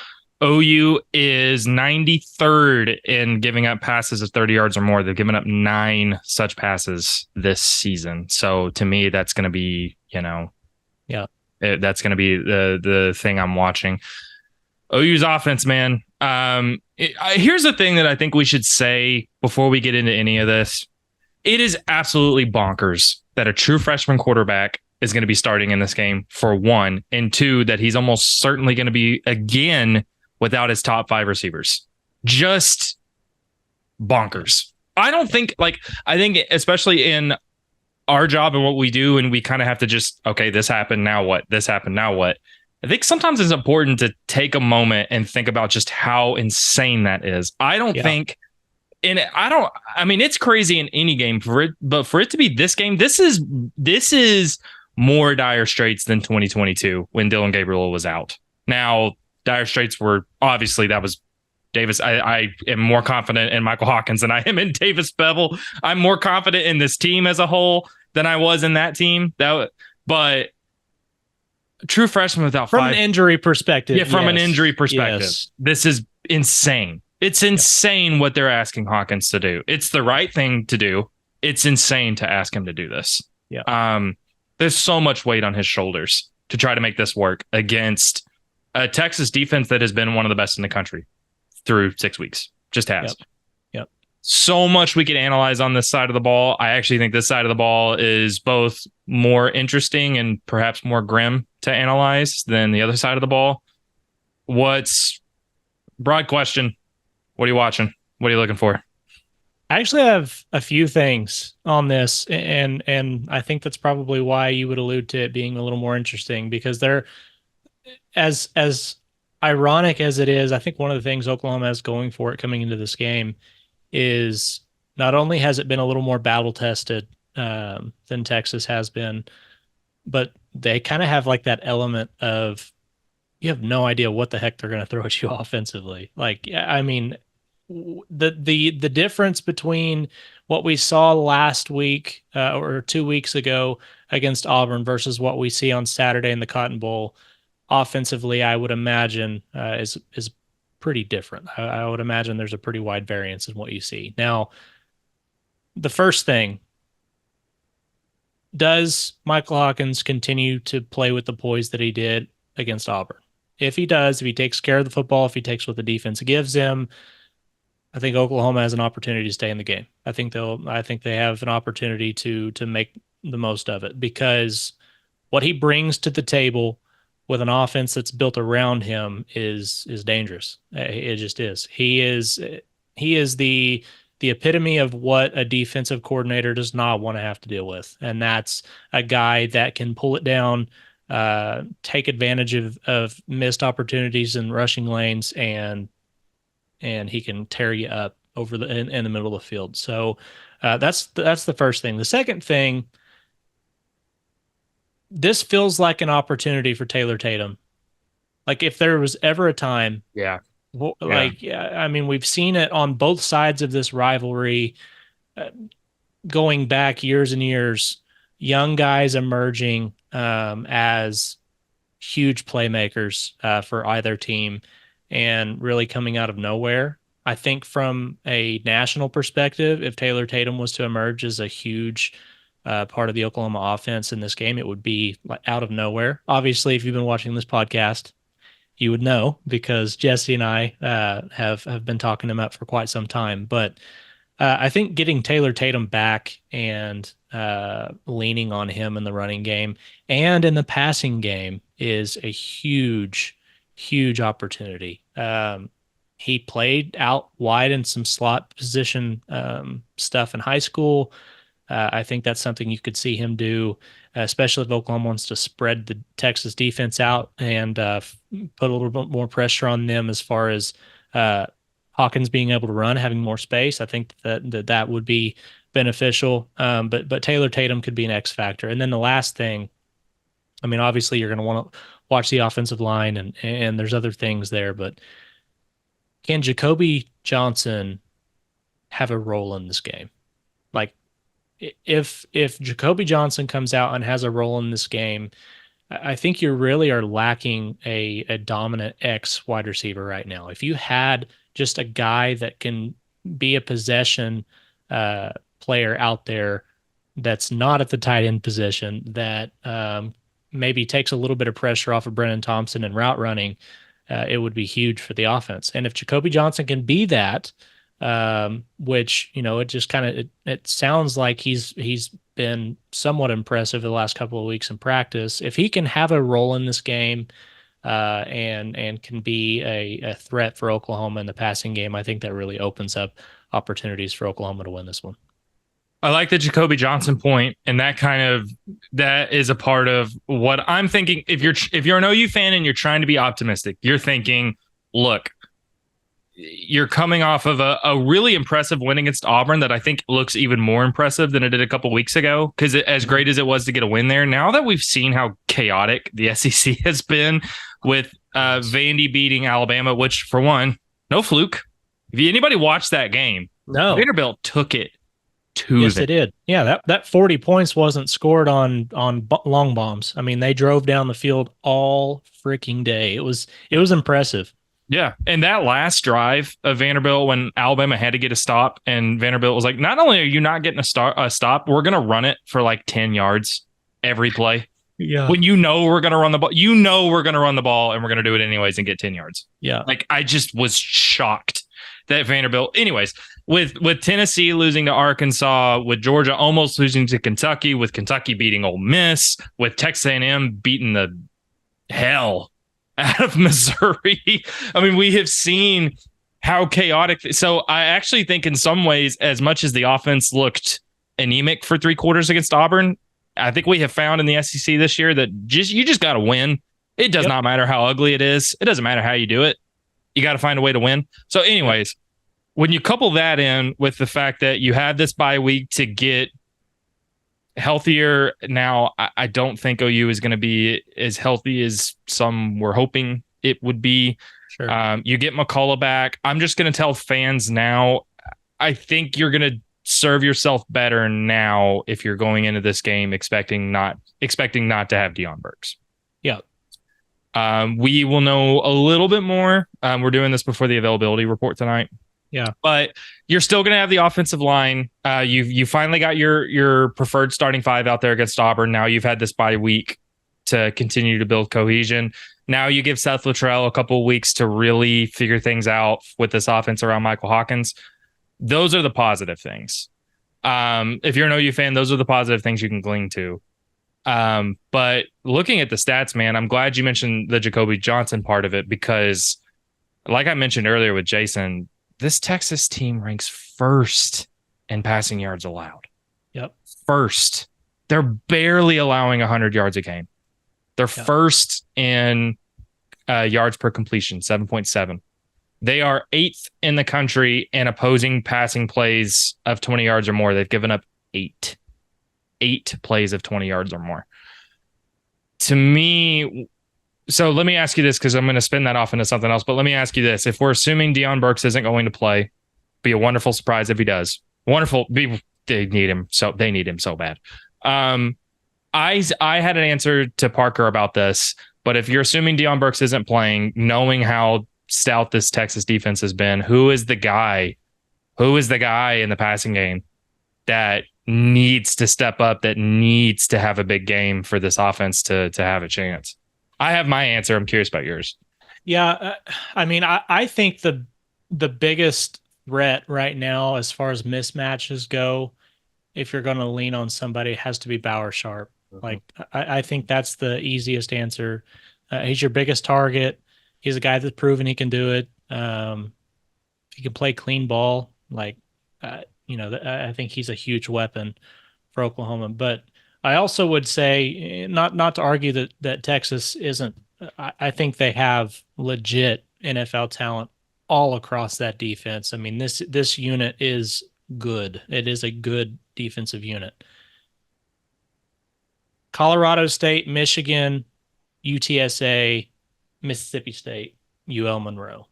OU is 93rd in giving up passes of 30 yards or more. They've given up 9 such passes this season. So to me, that's going to be, that's going to be the thing I'm watching. OU's offense, man. Here's the thing that I think we should say before we get into any of this. It is absolutely bonkers that a true freshman quarterback is going to be starting in this game, for one, and two, that he's almost certainly going to be again without his top 5 receivers. Just bonkers. I think especially in our job and what we do, and we kind of have to just, okay, this happened, now what? This happened, now what? I think sometimes it's important to take a moment and think about just how insane that is. I don't think and I mean, it's crazy in any game but for it to be this game, this is more dire straits than 2022 when Dylan Gabriel was out. Now, dire straits were obviously that was Davis. I am more confident in Michael Hawkins than I am in Davis Bevel. I'm more confident in this team as a whole than I was in that team. But true freshman without from an injury perspective. Yeah, from an injury perspective, yes. This is insane. It's insane what they're asking Hawkins to do. It's the right thing to do. It's insane to ask him to do this. Yeah. There's so much weight on his shoulders to try to make this work against a Texas defense that has been one of the best in the country through 6 weeks. Just has. Yep. So much we could analyze on this side of the ball. I actually think this side of the ball is both more interesting and perhaps more grim to analyze than the other side of the ball. Broad question. What are you watching? What are you looking for? I actually have a few things on this, and I think that's probably why you would allude to it being a little more interesting, because they're as ironic as it is. I think one of the things Oklahoma has going for it coming into this game is not only has it been a little more battle tested than Texas has been, but they kind of have like that element of you have no idea what the heck they're going to throw at you offensively. Like, I mean, the difference between what we saw last week or 2 weeks ago against Auburn versus what we see on Saturday in the Cotton Bowl offensively, I would imagine is pretty different. I would imagine there's a pretty wide variance in what you see. Now, the first thing, does Michael Hawkins continue to play with the poise that he did against Auburn? If he does, if he takes care of the football, if he takes what the defense gives him, I think Oklahoma has an opportunity to stay in the game. I think they have an opportunity to make the most of it, because what he brings to the table with an offense that's built around him is dangerous. It just is. He is the epitome of what a defensive coordinator does not want to have to deal with, and that's a guy that can pull it down, take advantage of missed opportunities in rushing lanes, and he can tear you up over in the middle of the field. So that's the first thing. The second thing, this feels like an opportunity for Taylor Tatum. Like, if there was ever a time, I mean, we've seen it on both sides of this rivalry, going back years and years, young guys emerging as huge playmakers for either team and really coming out of nowhere. I think from a national perspective, if Taylor Tatum was to emerge as a huge part of the Oklahoma offense in this game, it would be like out of nowhere. Obviously, if you've been watching this podcast, you would know, because Jesse and I have been talking him up for quite some time. But I think getting Taylor Tatum back and leaning on him in the running game and in the passing game is a huge, huge opportunity. He played out wide in some slot position stuff in high school. I think that's something you could see him do, especially if Oklahoma wants to spread the Texas defense out and put a little bit more pressure on them as far as Hawkins being able to run, having more space. I think that would be beneficial. But Taylor Tatum could be an X factor. And then the last thing, I mean, obviously you're going to want to watch the offensive line, and there's other things there, but can Jacoby Johnson have a role in this game? Like, if Jacoby Johnson comes out and has a role in this game, I think you really are lacking a dominant X wide receiver right now. If you had just a guy that can be a possession player out there that's not at the tight end position, that maybe takes a little bit of pressure off of Brennan Thompson and route running, it would be huge for the offense. And if Jacoby Johnson can be that, which, you know, it just kind of it sounds like he's been somewhat impressive the last couple of weeks in practice. If he can have a role in this game and can be a threat for Oklahoma in the passing game, I think that really opens up opportunities for Oklahoma to win this one. I like the Jacoby Johnson point, and that is a part of what I'm thinking. If you're an OU fan and you're trying to be optimistic, you're thinking, look, you're coming off of a really impressive win against Auburn that I think looks even more impressive than it did a couple weeks ago. Because as great as it was to get a win there, now that we've seen how chaotic the SEC has been with Vandy beating Alabama, which for one, no fluke. If anybody watched that game, No. Vanderbilt took it to Yes, them. they did. Yeah, that 40 points wasn't scored on long bombs. I mean, they drove down the field all freaking day. It was impressive. Yeah. And that last drive of Vanderbilt when Alabama had to get a stop and Vanderbilt was like, not only are you not getting a stop, we're going to run it for like 10 yards every play. Yeah. When you know we're going to run the ball, you know we're going to run the ball and we're going to do it anyways and get 10 yards. Yeah. Like I just was shocked that Vanderbilt, anyways, with Tennessee losing to Arkansas, with Georgia almost losing to Kentucky, with Kentucky beating Ole Miss, with Texas A&M beating the hell out of Missouri. I mean, we have seen how chaotic. So I actually think in some ways, as much as the offense looked anemic for 3 quarters against Auburn, I think we have found in the SEC this year that you just got to win. It does not matter how ugly it is. It doesn't matter how you do it. You got to find a way to win. So anyways, when you couple that in with the fact that you had this bye week to get healthier. Now, I don't think OU is going to be as healthy as some were hoping it would be. Sure. You get McCullough back. I'm just going to tell fans now, I think you're going to serve yourself better now if you're going into this game expecting not to have Deion Burks. Yeah. We will know a little bit more. We're doing this before the availability report tonight. Yeah. But you're still going to have the offensive line. You finally got your preferred starting five out there against Auburn. Now you've had this bye week to continue to build cohesion. Now you give Seth Luttrell a couple of weeks to really figure things out with this offense around Michael Hawkins. Those are the positive things. If you're an OU fan, those are the positive things you can cling to. But looking at the stats, man, I'm glad you mentioned the Jacoby Johnson part of it because, like I mentioned earlier with Jason, this Texas team ranks first in passing yards allowed. Yep. First. They're barely allowing 100 yards a game. They're first in yards per completion, 7.7. They are 8th in the country in opposing passing plays of 20 yards or more. They've given up 8 plays of 20 yards or more. To me, so let me ask you this because I'm going to spin that off into something else. But let me ask you this. If we're assuming Deion Burks isn't going to play, be a wonderful surprise if he does. They need him so bad. I had an answer to Parker about this, but if you're assuming Deion Burks isn't playing, knowing how stout this Texas defense has been, who is the guy in the passing game that needs to step up, that needs to have a big game for this offense to have a chance? I have my answer. I'm curious about yours. Yeah, I mean, I think the biggest threat right now, as far as mismatches go, if you're going to lean on somebody, it has to be Bauer Sharp. Mm-hmm. Like, I think that's the easiest answer. He's your biggest target. He's a guy that's proven he can do it. He can play clean ball. Like, I think he's a huge weapon for Oklahoma. But I also would say, not to argue that Texas isn't. I think they have legit NFL talent all across that defense. I mean, this unit is good. It is a good defensive unit. Colorado State, Michigan, UTSA, Mississippi State, UL Monroe.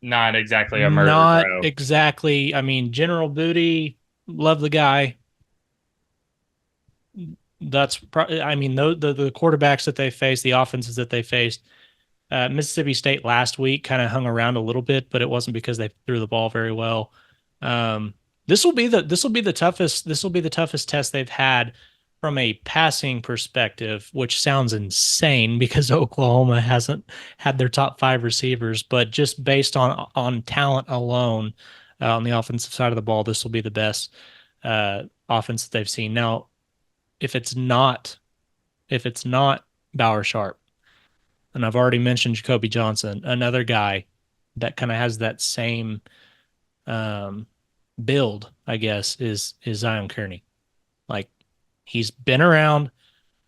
Not exactly a murder. Not exactly. I mean, General Booty, love the guy. That's I mean, the quarterbacks that they faced, the offenses that they faced. Mississippi State last week kind of hung around a little bit, but it wasn't because they threw the ball very well. This will be the toughest test they've had from a passing perspective, which sounds insane because Oklahoma hasn't had their top 5 receivers, but just based on talent alone on the offensive side of the ball, this will be the best offense that they've seen. Now, if it's not Bauer Sharp, and I've already mentioned Jacoby Johnson, another guy that kind of has that same build, I guess, is Zion Kearney. Like, he's been around.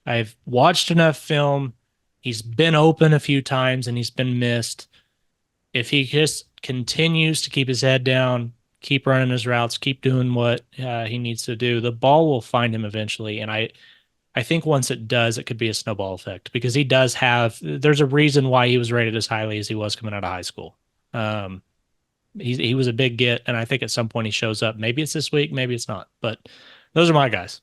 I've watched enough film. He's been open a few times and he's been missed. If he just continues to keep his head down, keep running his routes, keep doing what he needs to do, the ball will find him eventually. And I think once it does, it could be a snowball effect because there's a reason why he was rated as highly as he was coming out of high school. He was a big get, and I think at some point he shows up. Maybe it's this week, maybe it's not. But those are my guys.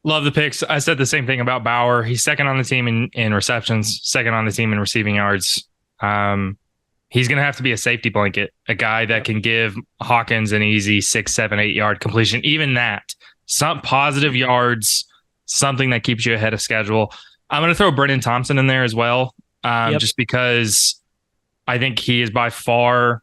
Love the picks. I said the same thing about Bauer. He's second on the team in receptions, second on the team in receiving yards. He's going to have to be a safety blanket, a guy that can give Hawkins an easy 6, 7, 8 yard completion. Even that, some positive yards, something that keeps you ahead of schedule. I'm going to throw Brennan Thompson in there as well, just because I think he is by far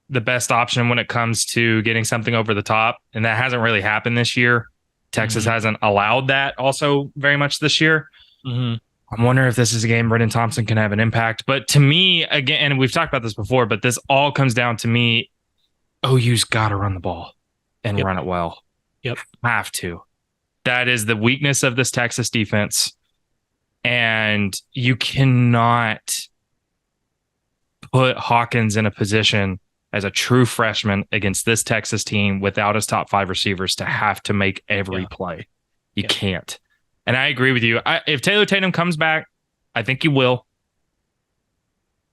the best option when it comes to getting something over the top. And that hasn't really happened this year. Texas hasn't allowed that also very much this year. I'm wondering if this is a game Brennan Thompson can have an impact. But to me, again, and we've talked about this before, but this all comes down to me, OU's got to run the ball and run it well. Have to. That is the weakness of this Texas defense. And you cannot put Hawkins in a position as a true freshman against this Texas team without his top 5 receivers to have to make every play. You can't. And I agree with you. If Taylor Tatum comes back, I think he will.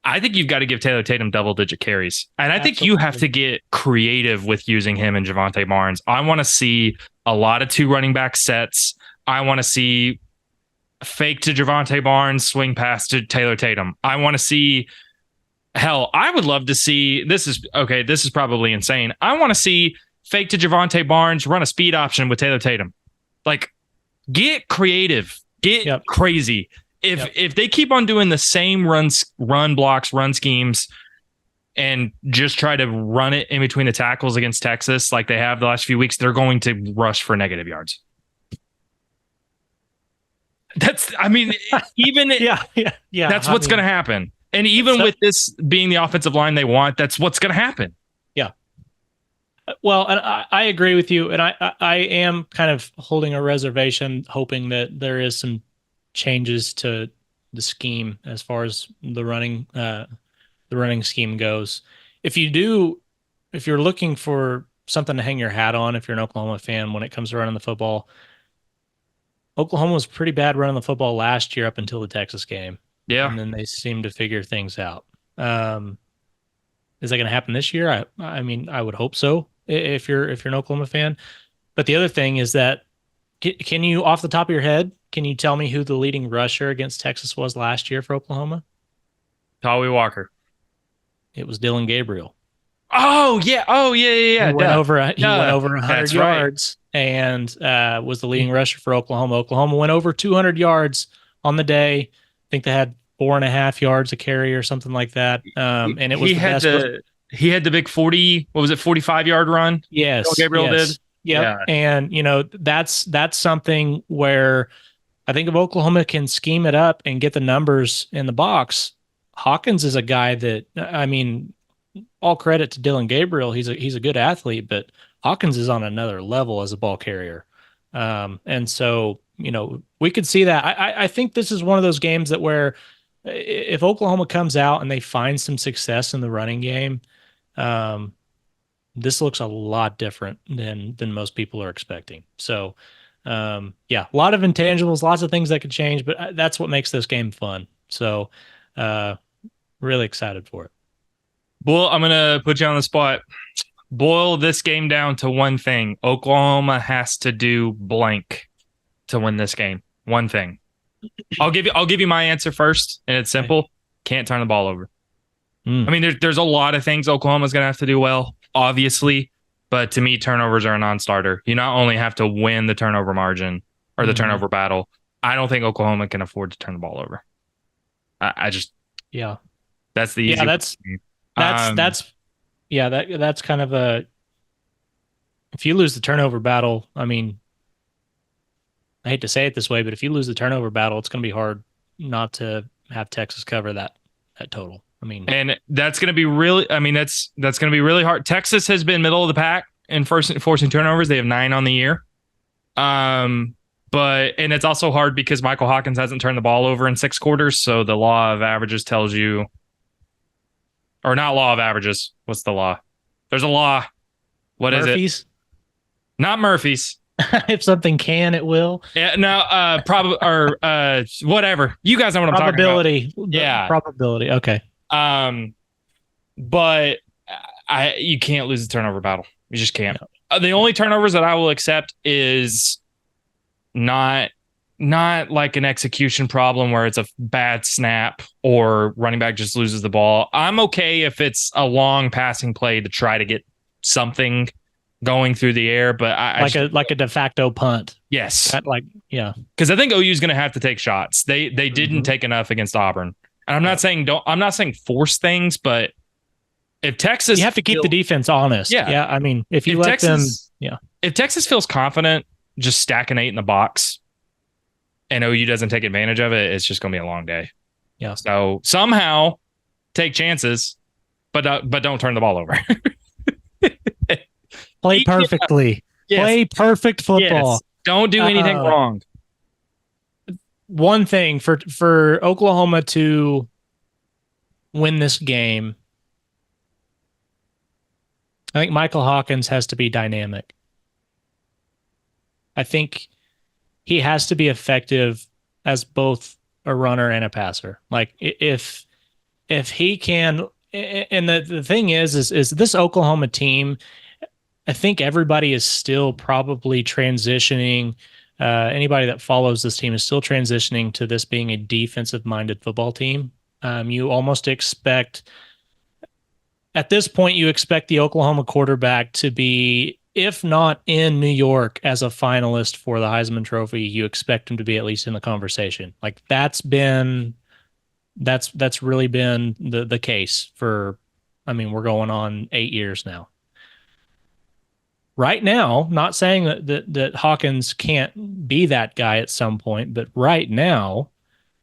I think you've got to give Taylor Tatum double-digit carries. And I think you have to get creative with using him and Javonte Barnes. I want to see a lot of 2 running back sets. I want to see fake to Javonte Barnes, swing pass to Taylor Tatum. I want to see... Hell, I would love to see, this is probably insane. I want to see fake to Javonte Barnes, run a speed option with Taylor Tatum. Like, get creative, get crazy. If they keep on doing the same run blocks, run schemes, and just try to run it in between the tackles against Texas like they have the last few weeks, they're going to rush for negative yards. That's what's going to happen. And even with this being the offensive line they want, that's what's going to happen. Yeah. Well, and I agree with you. And I am kind of holding a reservation, hoping that there is some changes to the scheme as far as the running scheme goes. If you're looking for something to hang your hat on, if you're an Oklahoma fan, when it comes to running the football, Oklahoma was pretty bad running the football last year up until the Texas game. Yeah. And then they seem to figure things out. Is that going to happen this year? I mean, I would hope so if you're an Oklahoma fan. But the other thing is that, can you, off the top of your head, can you tell me who the leading rusher against Texas was last year for Oklahoma? Tawee Walker. It was Dylan Gabriel. Oh, yeah. He went over 100 yards and was the leading rusher for Oklahoma. Oklahoma went over 200 yards on the day. I think they had 4.5 yards a carry or something like that. And it was he had the big 45-yard run? Yes. Gabriel did? Yep. Yeah. And, that's something where I think if Oklahoma can scheme it up and get the numbers in the box, Hawkins is a guy that, I mean, all credit to Dylan Gabriel. He's a good athlete, but Hawkins is on another level as a ball carrier. And so, we could see that. I think this is one of those games that where if Oklahoma comes out and they find some success in the running game, this looks a lot different than most people are expecting. So, a lot of intangibles, lots of things that could change, but that's what makes this game fun. So, really excited for it. Well, I'm going to put you on the spot. Boil this game down to one thing. Oklahoma has to do blank to win this game. One thing. I'll give you my answer first, and it's simple. Can't turn the ball over. I mean, there's a lot of things Oklahoma's going to have to do well, obviously, but to me, turnovers are a non-starter. You not only have to win the turnover margin or the turnover battle, I don't think Oklahoma can afford to turn the ball over. That's the easy. That's kind of a. If you lose the turnover battle, I mean, I hate to say it this way, but if you lose the turnover battle, it's going to be hard not to have Texas cover that total. I mean, and that's going to be really. I mean, that's going to be really hard. Texas has been middle of the pack in forcing turnovers. They have 9 on the year. But it's also hard because Michael Hawkins hasn't turned the ball over in 6 quarters. So the law of averages tells you or not law of averages. What's the law? There's a law. What is it? Murphy's. Not Murphy's. If something can, it will. Yeah, no, probably or whatever. You guys know what I'm talking about. Probability. Yeah. Probability. Okay. But you can't lose the turnover battle. You just can't. The only turnovers that I will accept is not like an execution problem where it's a bad snap or running back just loses the ball. I'm okay if it's a long passing play to try to get something going through the air, but like a de facto punt. Yes. Yeah. Because I think OU is going to have to take shots. They didn't take enough against Auburn. And I'm not saying force things, but if Texas, you have to keep the defense honest. Yeah. I mean, if let Texas, them, if Texas feels confident just stacking 8 in the box and OU doesn't take advantage of it, it's just going to be a long day. Yeah. So somehow take chances, but don't turn the ball over. Play perfectly. Yes. Play perfect football. Yes. Don't do anything wrong. One thing for Oklahoma to win this game, I think Michael Hawkins has to be dynamic. I think he has to be effective as both a runner and a passer. Like if he can, and the thing is this Oklahoma team, I think everybody is still probably transitioning. Anybody that follows this team is still transitioning to this being a defensive-minded football team. You almost expect, at this point, you expect the Oklahoma quarterback to be, if not in New York as a finalist for the Heisman Trophy, you expect him to be at least in the conversation. Like that's really been the case for, I mean, we're going on 8 years now. Right now, not saying that Hawkins can't be that guy at some point, but right now,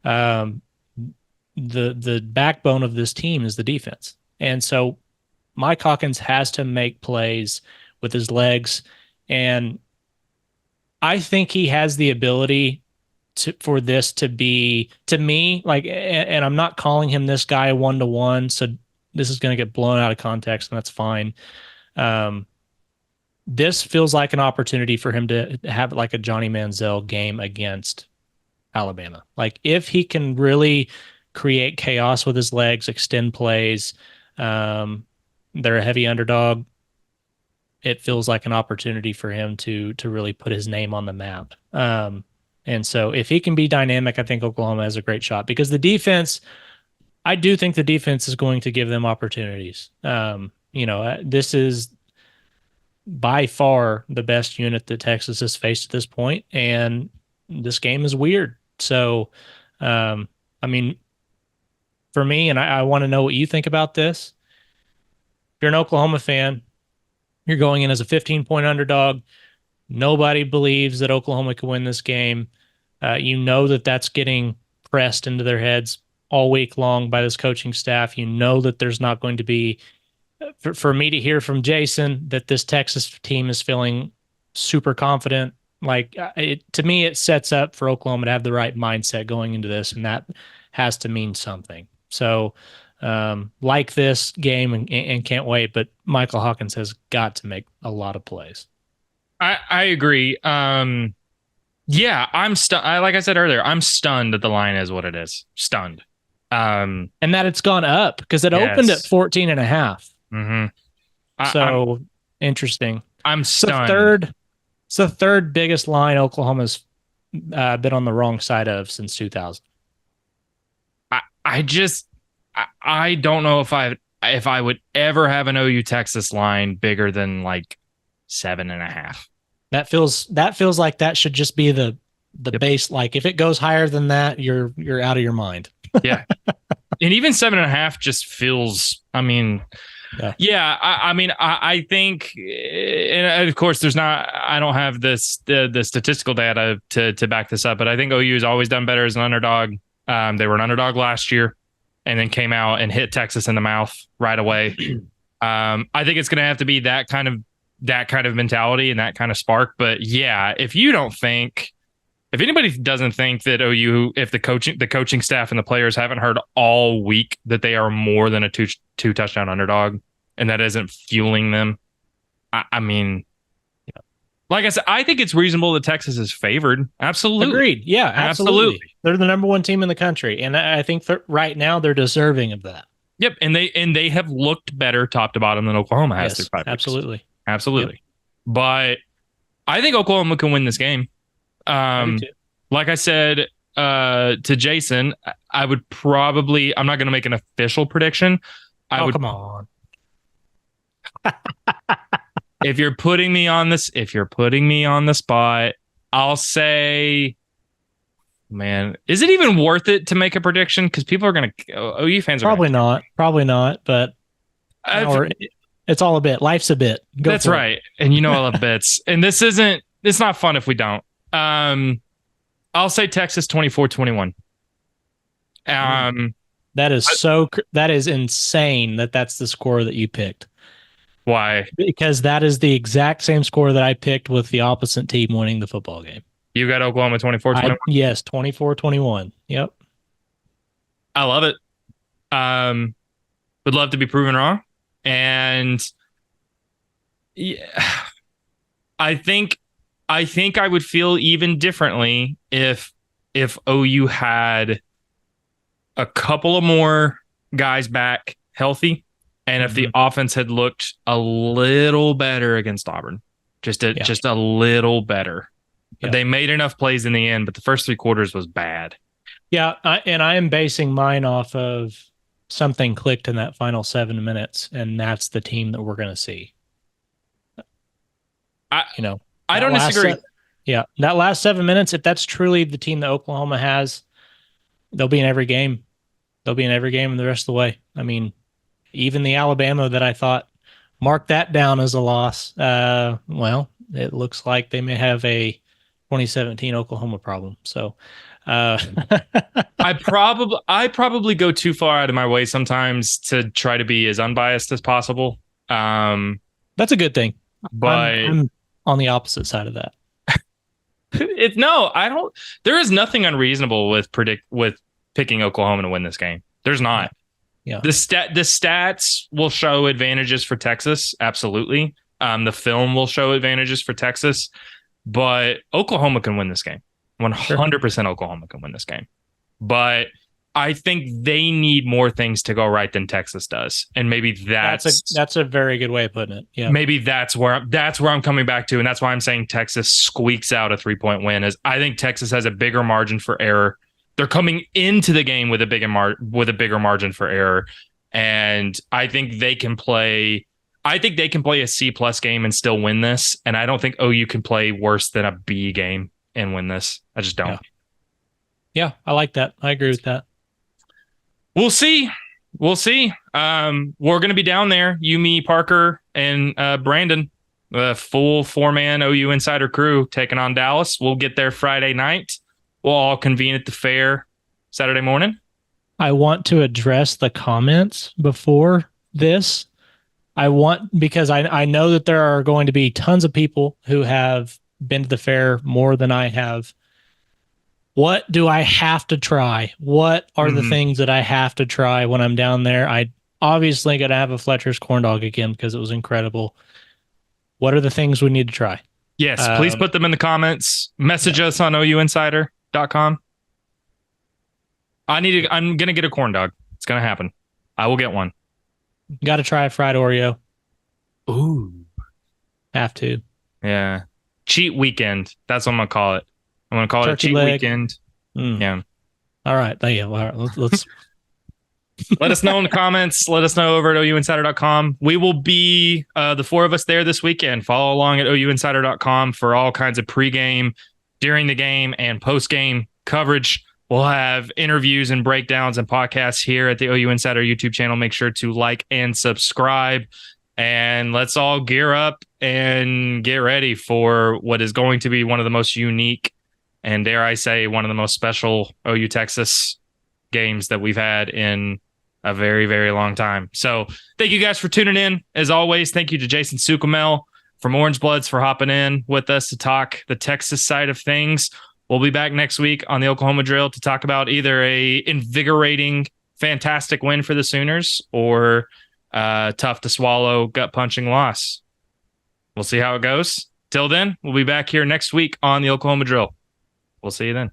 the backbone of this team is the defense. And so Mike Hawkins has to make plays with his legs. And I think he has the ability for this to be, to me, like, and I'm not calling him this guy 1-to-1. So this is going to get blown out of context, and that's fine. This feels like an opportunity for him to have like a Johnny Manziel game against Alabama. Like if he can really create chaos with his legs, extend plays, they're a heavy underdog. It feels like an opportunity for him to really put his name on the map. And so if he can be dynamic, I think Oklahoma has a great shot because the defense, I do think the defense is going to give them opportunities. This is by far the best unit that Texas has faced at this point, and this game is weird. So, I mean, for me, and I want to know what you think about this. If you're an Oklahoma fan, you're going in as a 15-point underdog. Nobody believes that Oklahoma can win this game. You know that that's getting pressed into their heads all week long by this coaching staff. You know that there's not going to be, for me to hear from Jason that this Texas team is feeling super confident. Like to me, it sets up for Oklahoma to have the right mindset going into this, and that has to mean something. So, like this game and can't wait, but Michael Hawkins has got to make a lot of plays. I agree. Yeah, I'm stunned. Like I said earlier, I'm stunned that the line is what it is. Stunned. And that it's gone up because it opened at 14.5. Mm-hmm. Interesting. I'm stunned. It's the third biggest line Oklahoma's been on the wrong side of since 2000. I don't know if I would ever have an OU Texas line bigger than like 7.5. That feels like that should just be the base. Like if it goes higher than that, you're out of your mind. Yeah. And even 7.5 just feels, I mean, I think, and of course I don't have the statistical data to back this up, but I think OU has always done better as an underdog. They were an underdog last year and then came out and hit Texas in the mouth right away. I think it's going to have to be that kind of mentality and that kind of spark. But yeah, if you don't think if anybody doesn't think that OU, if the coaching staff and the players haven't heard all week that they are more than a two touchdown underdog, and that isn't fueling them, I mean, like I said, I think it's reasonable that Texas is favored. Absolutely. Agreed. Yeah, absolutely. They're the number one team in the country, and I think that right now they're deserving of that. Yep, and they have looked better top to bottom than Oklahoma has through 5 weeks. Absolutely. Absolutely. Yep. But I think Oklahoma can win this game. Like I said to Jason, I would probably, I'm not going to make an official prediction. Come on. If you're putting me on the spot, I'll say, man, is it even worth it to make a prediction? Because people are going to, OU fans are probably not, but it's all a bit. Life's a bit. That's right. And you know I love bits. And it's not fun if we don't. I'll say Texas 24-21. That is insane that's the score that you picked. Why? Because that is the exact same score that I picked with the opposite team winning the football game. You got Oklahoma 24-21? Yes, 24-21. Yep. I love it. Would love to be proven wrong. And yeah, I think I would feel even differently if OU had a couple of more guys back healthy, and if the offense had looked a little better against Auburn, just a little better. Yeah. They made enough plays in the end, but the first 3 quarters was bad. Yeah, I am basing mine off of something clicked in that final 7 minutes, and that's the team that we're going to see. I don't disagree. That last 7 minutes, if that's truly the team that Oklahoma has, they'll be in every game. They'll be in every game the rest of the way. I mean, even the Alabama that I thought marked that down as a loss. Well, it looks like they may have a 2017 Oklahoma problem. So I probably go too far out of my way sometimes to try to be as unbiased as possible. That's a good thing. But I'm on the opposite side of that. I don't. There is nothing unreasonable with picking Oklahoma to win this game. There's not. Yeah. The stats will show advantages for Texas. Absolutely. The film will show advantages for Texas, but Oklahoma can win this game. 100% Oklahoma can win this game. But I think they need more things to go right than Texas does. And maybe that's a very good way of putting it. Yeah. Maybe that's where I'm coming back to. And that's why I'm saying Texas squeaks out a 3-point win. Is I think Texas has a bigger margin for error. They're coming into the game with a bigger margin for error. And I think they can play a C+ game and still win this. And I don't think OU can play worse than a B game and win this. I just don't. Yeah, I like that. I agree with that. We'll see. We're going to be down there. You, me, Parker, and Brandon, the full 4-man OU Insider crew taking on Dallas. We'll get there Friday night. We'll all convene at the fair Saturday morning. I want to address the comments before this. Because I know that there are going to be tons of people who have been to the fair more than I have. What do I have to try? What are the things that I have to try when I'm down there? I obviously got to have a Fletcher's corn dog again because it was incredible. What are the things we need to try? Yes, please put them in the comments. Message us on ouinsider.com. I'm going to get a corn dog. It's going to happen. I will get one. Got to try a fried Oreo. Ooh. Have to. Yeah. Cheat weekend. That's what I'm going to call it. I'm going to call it a cheat weekend. Yeah. All right. Yeah. All right. Let's let us know in the comments. Let us know over at ouinsider.com. We will be the 4 of us there this weekend. Follow along at ouinsider.com for all kinds of pregame, during the game, and postgame coverage. We'll have interviews and breakdowns and podcasts here at the OU Insider YouTube channel. Make sure to like and subscribe. And let's all gear up and get ready for what is going to be one of the most unique and, dare I say, one of the most special OU Texas games that we've had in a very, very long time. So thank you guys for tuning in. As always, thank you to Jason Suchomel from Orange Bloods for hopping in with us to talk the Texas side of things. We'll be back next week on the Oklahoma Drill to talk about either a invigorating, fantastic win for the Sooners or tough to swallow, gut punching loss. We'll see how it goes. Till then, we'll be back here next week on the Oklahoma Drill. We'll see you then.